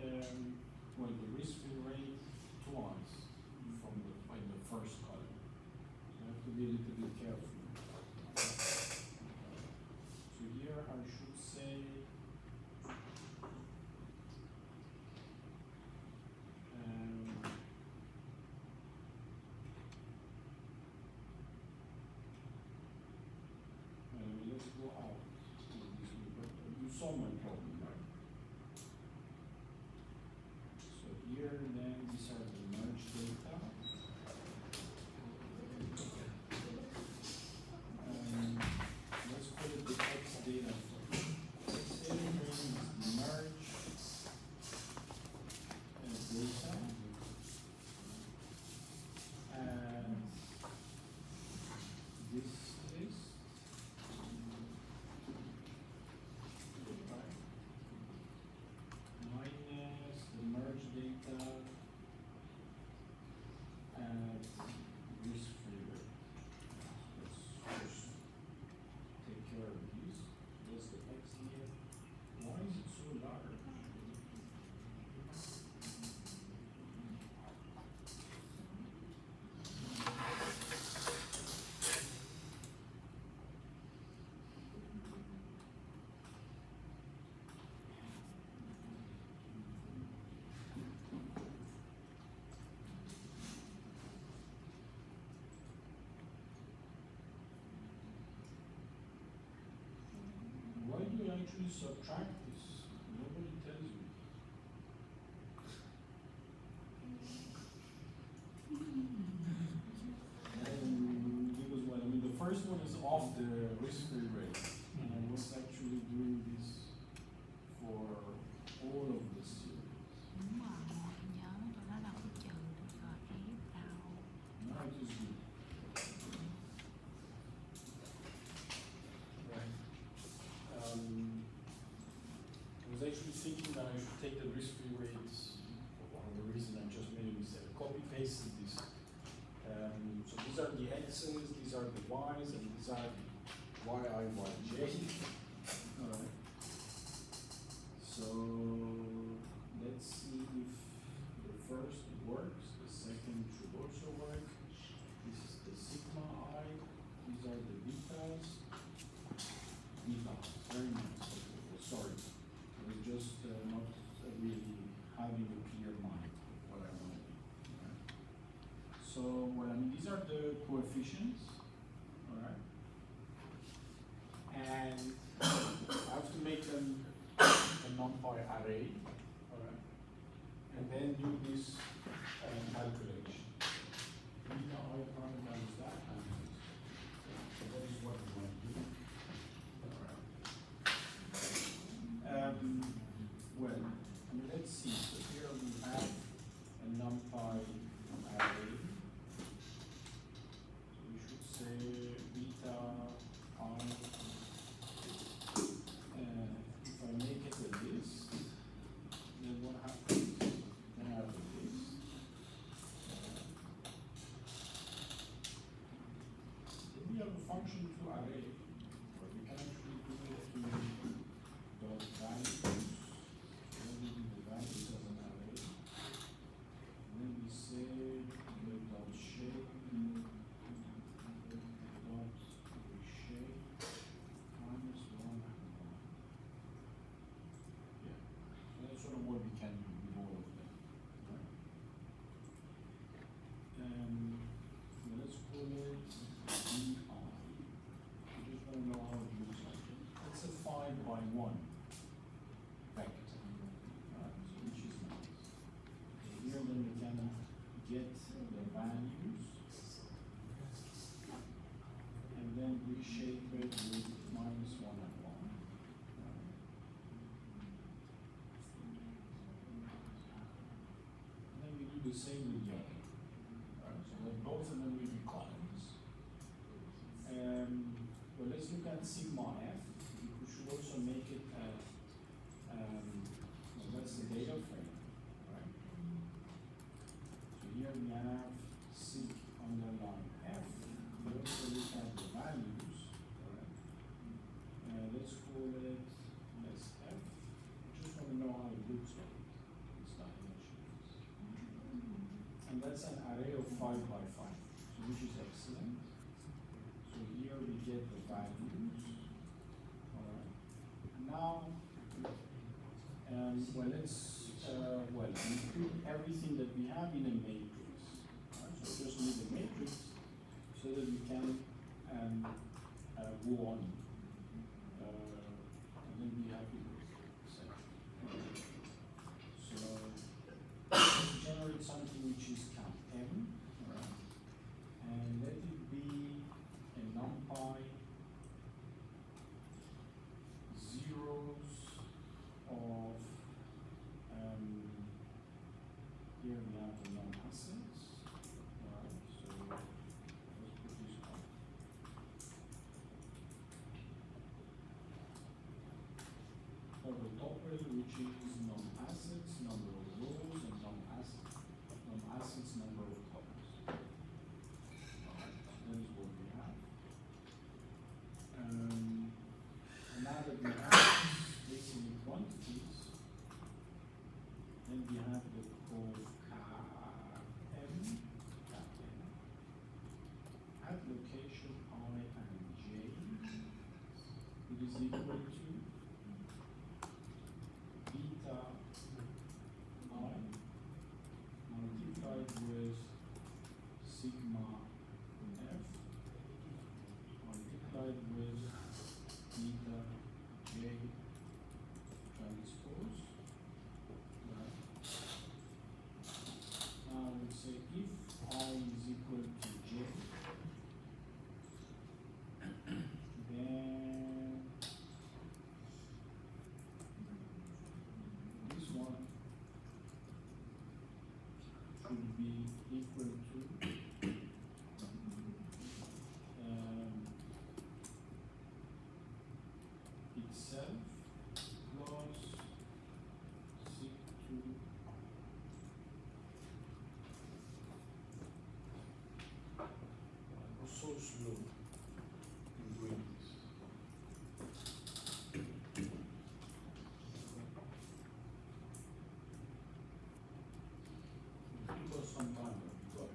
well, the risk-free rate twice from the first column. So I have to be a little bit careful. So here I should say let's go out. You saw my problem, right? So here then these are the merge data. Let's call it the X data first. X data means merge data and actually subtract this. Nobody tells you. And because well, I mean, the first one is off the risk-free rate, and I was actually doing this for all of the series. Đúng rồi, nhớ tụi nó đâu có trừ được rồi ép đâu. Now it is good. Right. I was actually thinking that I should take the risk-free rates for whatever reason. I just made a mistake. Copy pasted this. So these are the x's, these are the y's, and these are yi, yj. All right. So let's see if the first works, the second should also work. This is the sigma I, these are the betas. Betas, very nice. Okay, sorry, I was just not really having a clear mind of what I want to do. Right? So, well, I mean, these are the coefficients, all right? And I have to make them a NumPy array, all right? And then do this calculation. Beta I prime times that times this. So that is what we want to do. All right. Well, I mean, let's see. So here we have a NumPy array. So we should say beta I. If I make it a list, then what happens? Then I have a list. Then we have a function to array, where we can actually do it to dot values. Then we do the values as an array. And then we say the dot shape, dot reshape minus 1 and 1. Yeah. So that's sort of what we can do with all of them. Right? So let's call it BI. I just want to know how it looks like. It's a 5 by 1 vector. Right? So which is nice. So here then we can get the values and then reshape it with minus 1 and 1. Right? And then we do the same with the other. Right? So then both of them will be columns. Well, let's look at sigma f. We should also make it well, that's the data frame, right? So here we have sig underline f. We also look at the values, right? Let's call it sf. I just want to know how it looks like. Its dimensions. And that's an array of 5 by 5, so which is excellent. So here we get the values. All right. Now, well, let's we put everything that we have in a matrix. Right? So just need a matrix so that we can go on. And then be happy with it, essentially. So let's generate something which is count m, all right? And let it be a NumPy zeros of here we have the non-assets. Alright, so let's put this up. For the tuple, which is non-assets, number of rows, and non-assets, number of tuples. Alright, so that is what we have. And now that we have basically quantities, then we have the code km, at location I and j, it is equal to beta I multiplied with sigma f multiplied with beta j be equal to itself plus sig2. I'm so slow in doing this. It was some time ago, but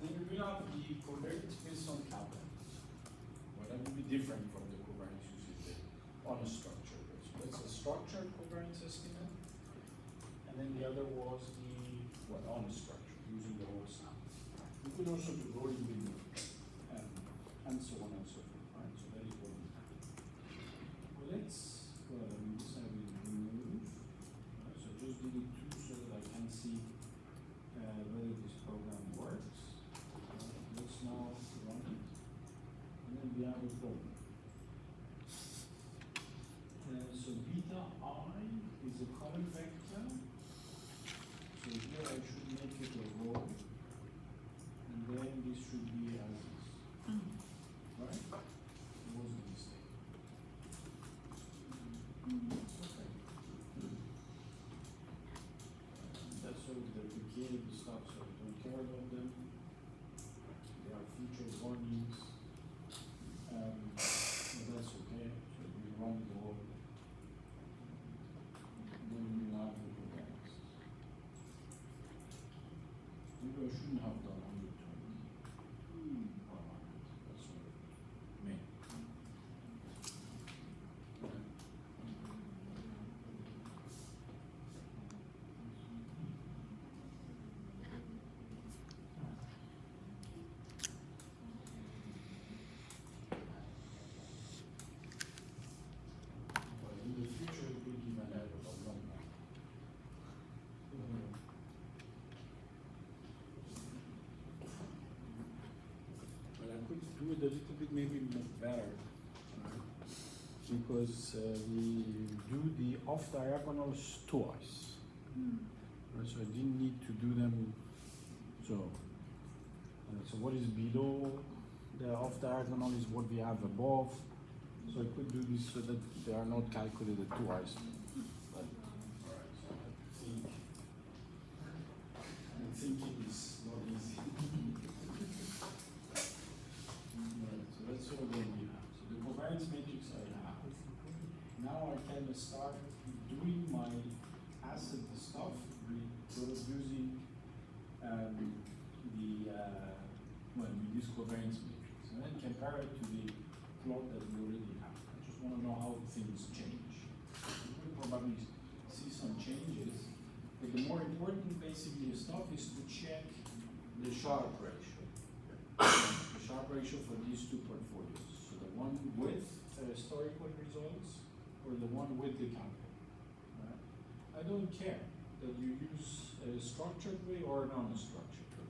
then we have the covariance based on kappa. Well, that would be different from the covariance you see on a structure. So that's a structured covariance estimate, and then the other was the on a structure using the whole sample. We could also do rolling window and so on and so forth. Right? So that is what we have. Well, let's this I will remove. So just delete 2 so that I can see whether this program works. Let's now run it, and then we have a problem. So beta I is a common vector. So here I should make it a row, and then this should be as is. Right? It was a mistake. Okay. That's sort of the duplicated stuff, so we don't care about them. They are feature warnings. But that's okay. So we run the whole. Then we have the programs. Maybe I shouldn't have done 120. That's what I mean. But in the future, it will give an error of 1. But I could do it a little bit maybe better, because we do the off diagonals twice. Right, so I didn't need to do them. So what is below the off diagonal is what we have above. So I could do this so that they are not calculated twice. But alright, so I think it is not easy. Right, so that's all that we have. So the covariance matrix I have. Now I can start doing my acid stuff with using with this covariance matrix, and then compare it to the plot that we already have. I just want to know how things change. You will probably see some changes, but the more important basically stuff is to check the Sharpe ratio. The Sharpe ratio for these 2 portfolios. So the one with historical results or the one with the capital. Right? I don't care that you use a structured way or a non-structured way.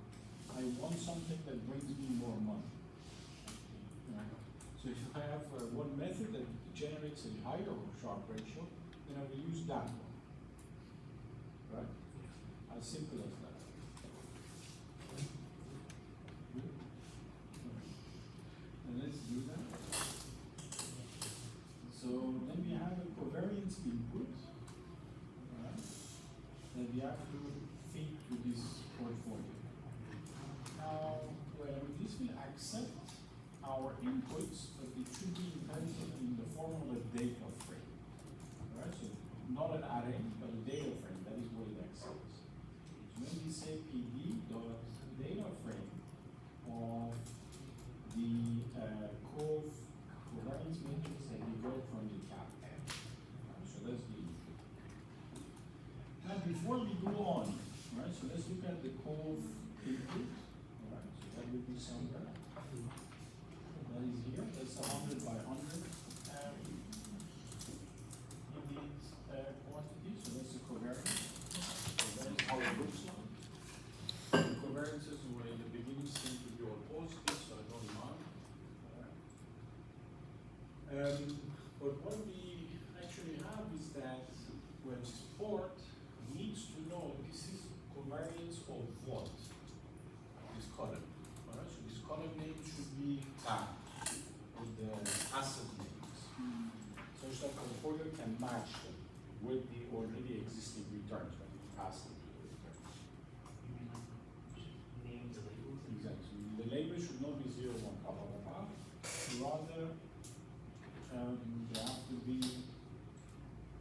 I want something that brings me more money. Right? So if I have one method that generates a higher Sharpe ratio, then I will use that one. Right? As simple as that. Good? Okay. And let's do that. So then we have a covariance input. Right? That we have to feed to this portfolio. Now, well, this will accept our inputs, but it should be inherited in the form of a data frame. Right? So not an array, but a data frame. That is what it accepts. So when we say PD dot data frame of the covariance matrix that we got from the cap. So that's the input. Now, before we go on, right? So let's look at the cov input. Right, so that would be somewhere. That is here. That's 100 by 100 indeed quantity. So that's the covariance. So that is how it looks like. The covariances were in the beginning seem to be all positive, so I don't mind. But what we actually have is that when sport needs to know this is covariance of what? This column. Alright, so this column name should be tagged with the asset names. Such that portfolio can match them with the already existing returns when you pass them to the return. You mean like name the labels? Exactly. The label should not be 0, 1, blah, blah, blah, blah. Rather, they have to be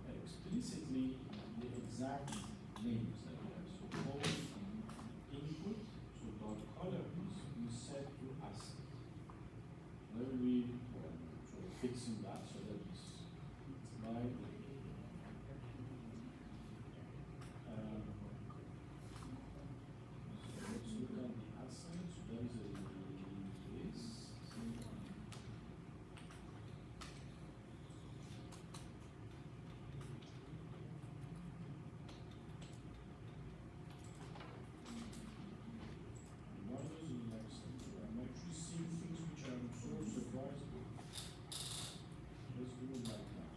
explicitly the exact names that we have. So both input, so dot columns, we set to asset. Then we sort of fixing that so that it's by so let's look at the assets. So that is a list. Why does it like something? I'm actually seeing things which I'm so surprised with. Let's do it like that.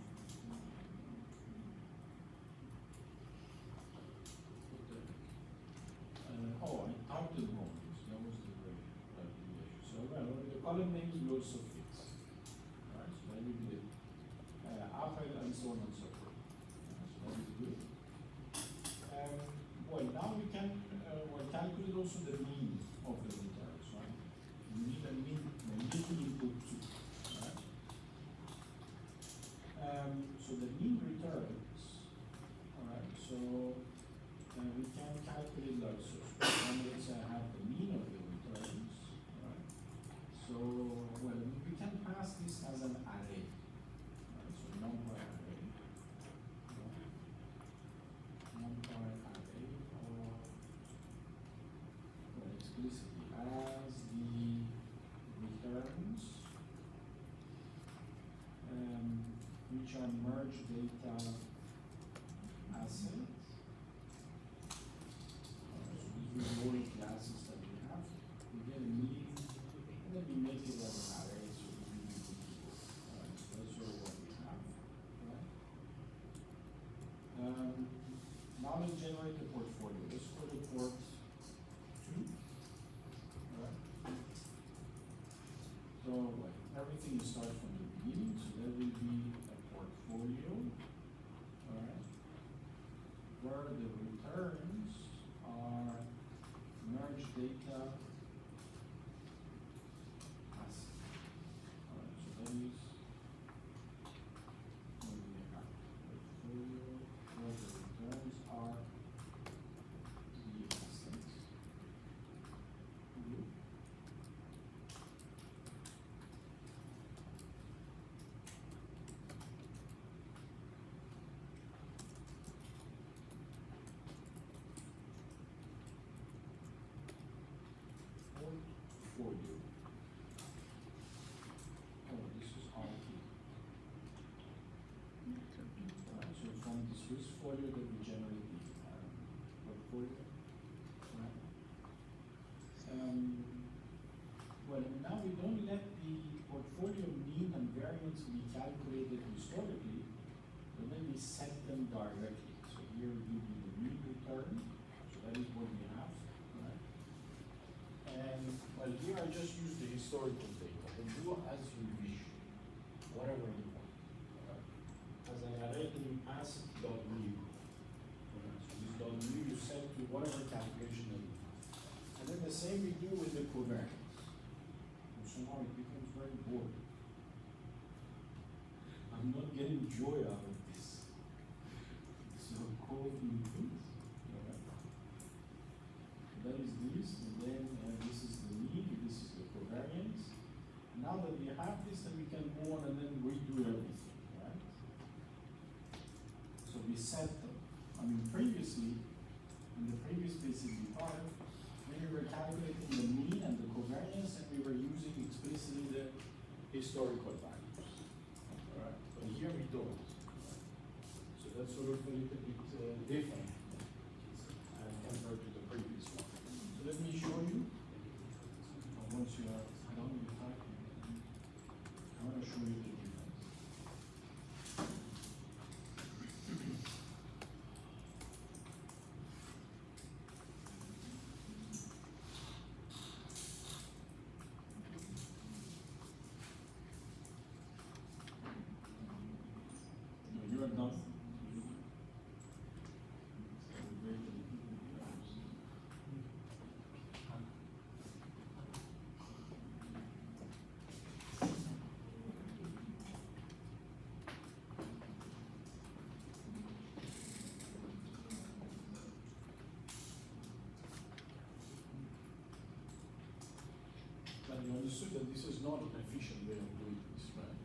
Oh, I typed it wrong. So that was the issue. So well, the column names we also fix. Alright, so that will be the Apple and so on and so forth. So that is good. Well, now we can calculate also the mean of the returns, right? We need a mean input too, right? So the mean returns, alright, so we can calculate like so. Let's say I have the mean of the returns, right? So, well, we can pass this as an array, right? So NumPy array, right? NumPy array, or well, explicitly as the returns, which are merge data assets. So these are all the assets that we have. We get a mean, and then we make it as an array, so we do the equals. Alright, so that's sort of what we have, right? Now let's generate the portfolio. Let's go to port 2. Alright. So like, everything starts from the beginning, so there will be a portfolio, alright, where the returns are merge data asset. Alright, so that is what we have. Portfolio where the returns are the assets. Good. Portfolio. Oh, this is RT. Alright, so from this portfolio that we generate the portfolio, right? Well, now we don't let the portfolio mean and variance be calculated historically, but then we set them directly. So here we give you the mean return, so that is what we have, right? And well, here I just use the historical data, but do as you wish, whatever you want. Right? As an array, you pass dot new. Okay, so this dot new you set to whatever calculation that you have. And then the same we do with the covariance. And somehow it becomes very boring. I'm not getting joy out of this. So call input. Okay. That is this, and then this is the mean, this is the covariance. Now that we have this, then we can go on and then redo everything, right? So we set them. I mean, previously, in the previous basically part, when we were calculating the mean and the covariance, and we were using explicitly the historical values. Alright, but here we don't. So that's sort of a little bit different compared to the previous one. So let me show you. Once you are done with typing, I want to show you the difference. understood that this is not an efficient way of doing this, right?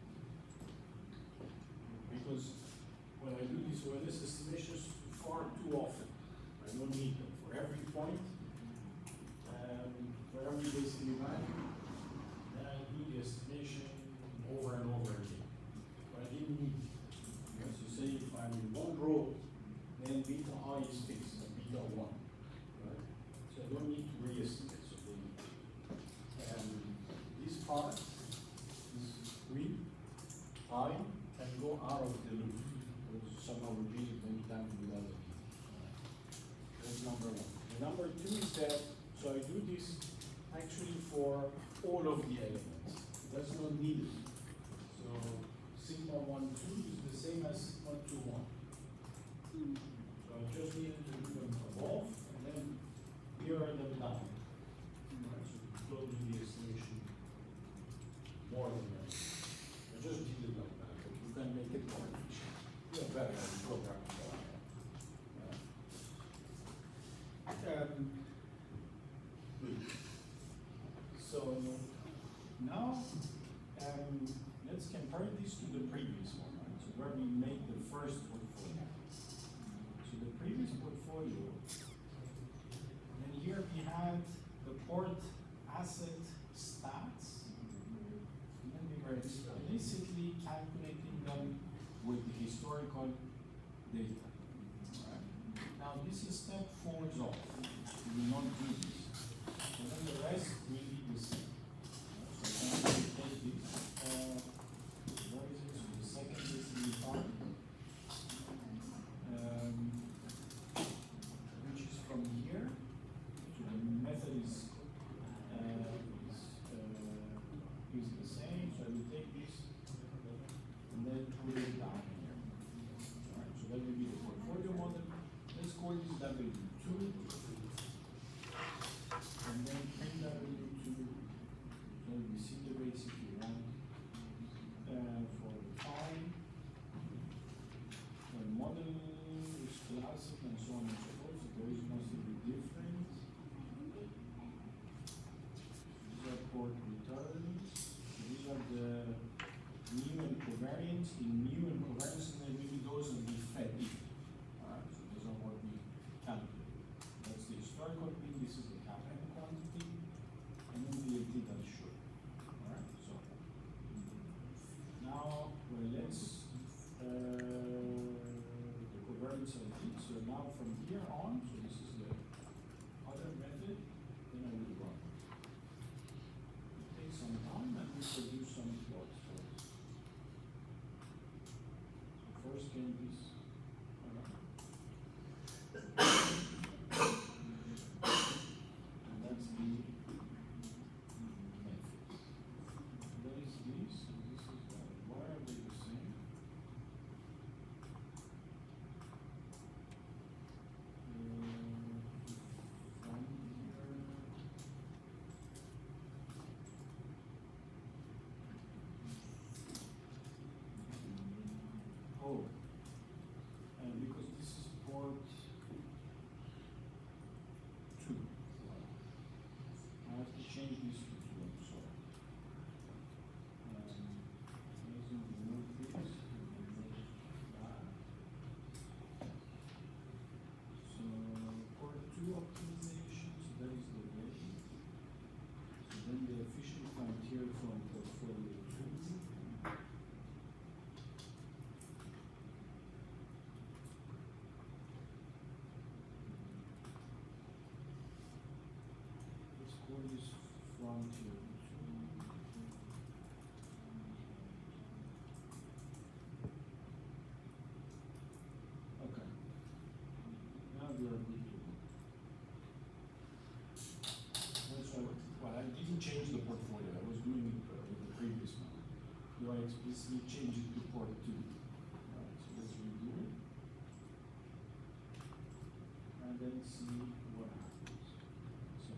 Because when I do these OLS estimations far too often, I don't need them for every point, for every basically value, then I do the estimation over and over again. But I didn't need it. Because you say if I'm in one row, then beta I is fixed at beta 1. Right? So I don't need to re-estimate. So this part is green, I can go out of the loop. Because somehow repeated many times without it. That's number one. And number two is that, so I do this actually for all of the elements. That's not needed. So sigma 1, 2 is the same as 1, 2, 1. So I just needed to do them above and then mirror them down. Right? So closing the estimation more than that. I just did it like that, but you can make it more efficient. You're better at programming than I am. Good. So now let's compare this to the previous one, right? So where we made the first portfolio. So the previous portfolio, and here we had the port asset stats, and then we were explicitly calculating them with the historical data. Right? Now this step falls off. We will not do this. And then the rest will be the same. So now we take this. Where is it? So the second is in the part. Which is from here. So the method is the same. So we take this and then put it down here. Alright, so that will be the portfolio model. Let's call this W2. And then print W2. Then we see the basically one for the time. The model is classic and so on and so forth. So there is nothing different. These are port returns. These are the new and covariance. In new and covariance, and then maybe those will be fed in. Alright, so those are what we calculate. That's the historical thing. This is the capital quantity, and then the AT that should. Alright, so now let's the covariance I did. So now from here on, so this is the other method, then I will run. It takes some time and we produce some plots first. So first came this. And that's the method. That is this, and this is that. Why are they the same? From here. Oh, and because this is port 2. I have to change this to 2, I'm sorry. Let's remove this and remove that. So port 2 optimization, so that is the way. So then the efficient frontier from portfolio 2. Let's call this frontier 2. Okay. Now we are good to go. Well, I didn't change the portfolio. I was doing it with the previous one. Do I explicitly change it to port 2? Alright, so let's redo it. And then see what happens. So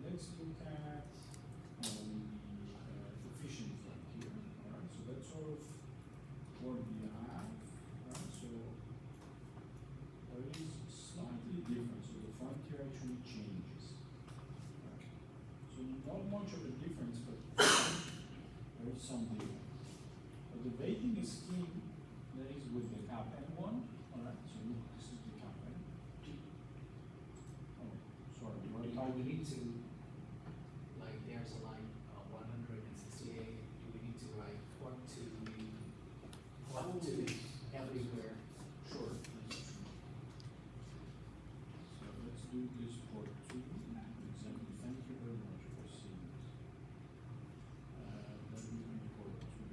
let's look at efficient frontier. Alright, so that's sort of what we have. Right, so there is slightly different. So the frontier actually changes. Right. So not much of a difference, but some data. But the weighting scheme that is with the CAPM one, alright, so look, this is the CAPM. Oh, sorry, what Do type? we need to, like, there's a line 168, do we need to like plug to everywhere? Sure. So let's do this for two. Exactly. Thank you very much for seeing this. Let me do for two.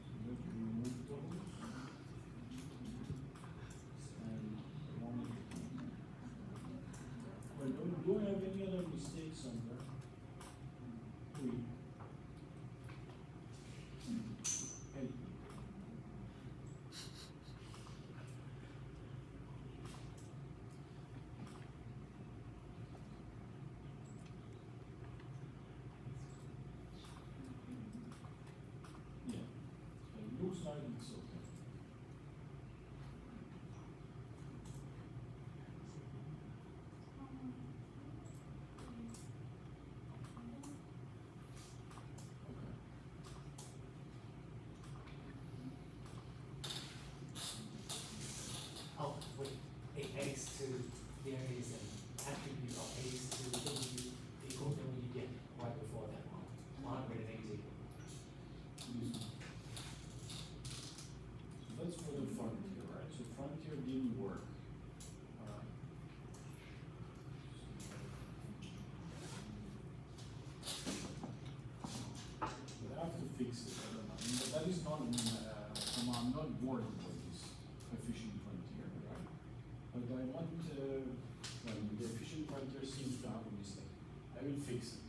So let me remove those. And one. Well, do I have any other mistakes on there? Three. Hey. Yeah, it looks like it's okay. Okay. Oh, wait, AX2, there is an attribute of AX2 W equal to what you get right before that one, 180. So that's for the frontier, right? So frontier didn't work. Alright. But I have to fix it, I don't know. I mean, that is not, I'm not bored with this efficient frontier, right? But I want, well, the efficient frontier seems to have a mistake. I will fix it.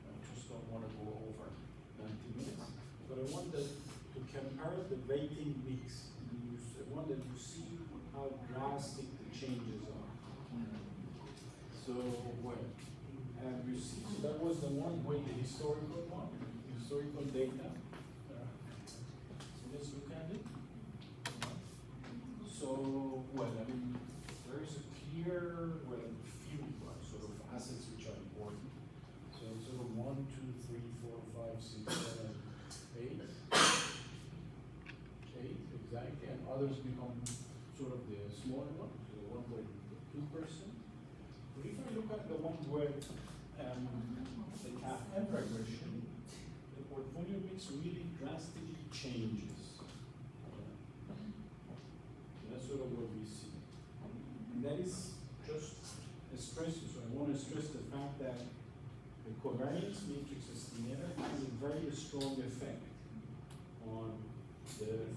I just don't wanna go over 90 minutes. But I want that to compare the weighting mix. I want that you see how drastic the changes are. So, well, you see, so that was the one with the historical one, historical data. So let's look at it. So, well, I mean, there is a clear, well, few sort of assets which are important. So sort of 1, 2, 3, 4, 5, 6, 7, 8. 8, exactly, and others become sort of the smaller one, so 1.2%. But if I look at the one where the CAPM regression, the portfolio mix really drastically changes. So that's sort of what we see. And that is just a stress, so I want to stress the fact that the covariance matrix estimator has a very strong effect on the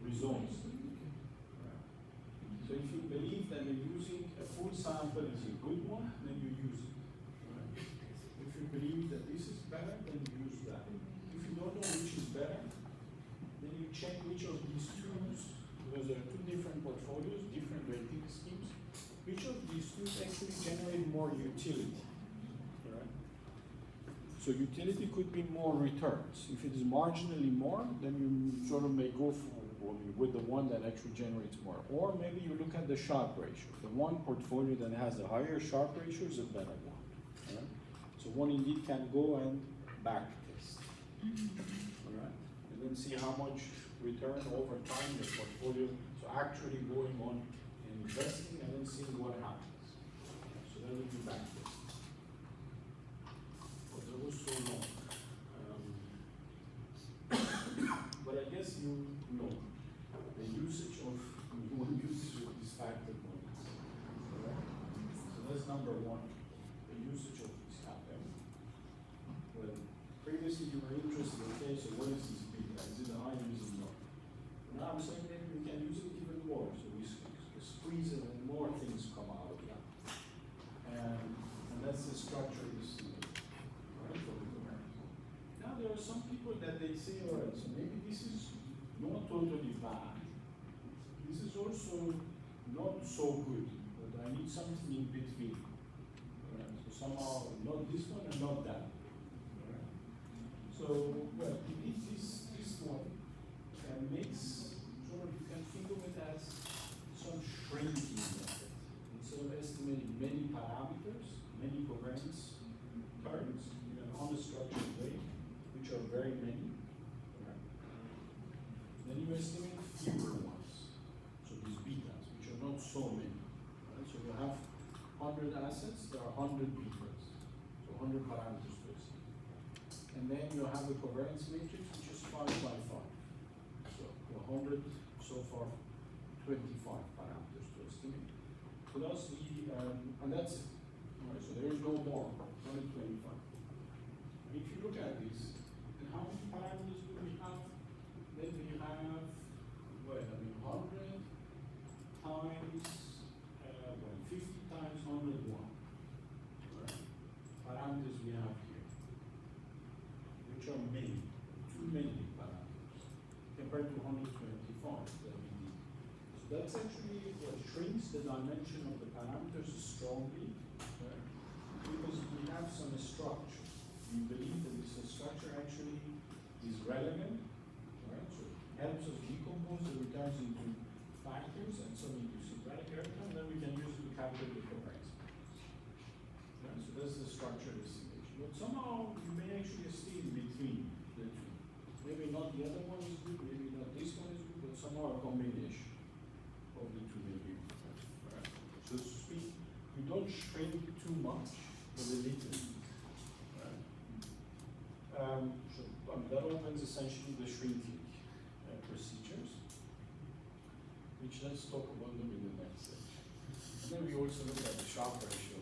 results. So if you believe that using a full sample is a good one, then you use it. Right? If you believe that this is better, then you use that. If you don't know which is better, then you check which of these two, because there are two different portfolios, different rating schemes, which of these two actually generate more utility. Right? So utility could be more returns. If it is marginally more, then you sort of may go for with the one that actually generates more. Or maybe you look at the Sharpe ratio. The one portfolio that has a higher Sharpe ratio is a better one. Right? So one indeed can go and back test. Alright? And then see how much return over time the portfolio, so actually going on and investing and then seeing what happens. So that would be back test. But that was so long. But I guess you know the usage of these factor points. Alright? So that's number one, the usage of these CAPM. Well, previously you were interested, okay, so what is this beta? Is it a high, is it low? Now I'm saying that we can use it even more, so we squeeze it and more things come out of that. And that's the structure you see, right, for the covariance. Now there are some people that they say, all right, so maybe this is not totally bad. This is also not so good, but I need something in between. Right? So somehow not this one and not that. Right? So, well, you need this one and makes sort of, you can think of it as some shrinking method. Instead of estimating many parameters, many covariance terms in an unstructured way, we estimate fewer ones. So these betas, which are not so many. Right? So you have 100 assets, there are 100 betas. So 100 parameters to estimate. And then you have the covariance matrix, which is 5 by 5. So 100, so far 25 parameters to estimate. So that's the, and that's it. All right, so there is no more, 125. If you look at this, then how many parameters do we have? Then we have, well, I mean, 100 times, 50 times 101. Right? Parameters we have here, which are many, too many parameters, compared to 125 that we need. So that's actually what shrinks the dimension of the parameters strongly, right? Because we have some structure. We believe that this structure actually is relevant, right? So it helps us decompose the returns into factors and some idiosyncratic error, and then we can use it to calculate the covariance. Right? So that's the structure estimation. But somehow you may actually stay in between the two. Maybe not the other one is good, maybe not this one is good, but somehow a combination of the two may be good. Right? So to speak, you don't shrink too much, but a little. So that opens essentially the shrinking procedures, which let's talk about them in the next section. And then we also look at the Sharpe ratio.